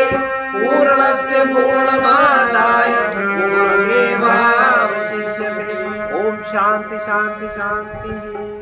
पूर्णस्य पूर्णमादाय पूर्णमेवावशिष्यते। ओम शांति शांति शांति।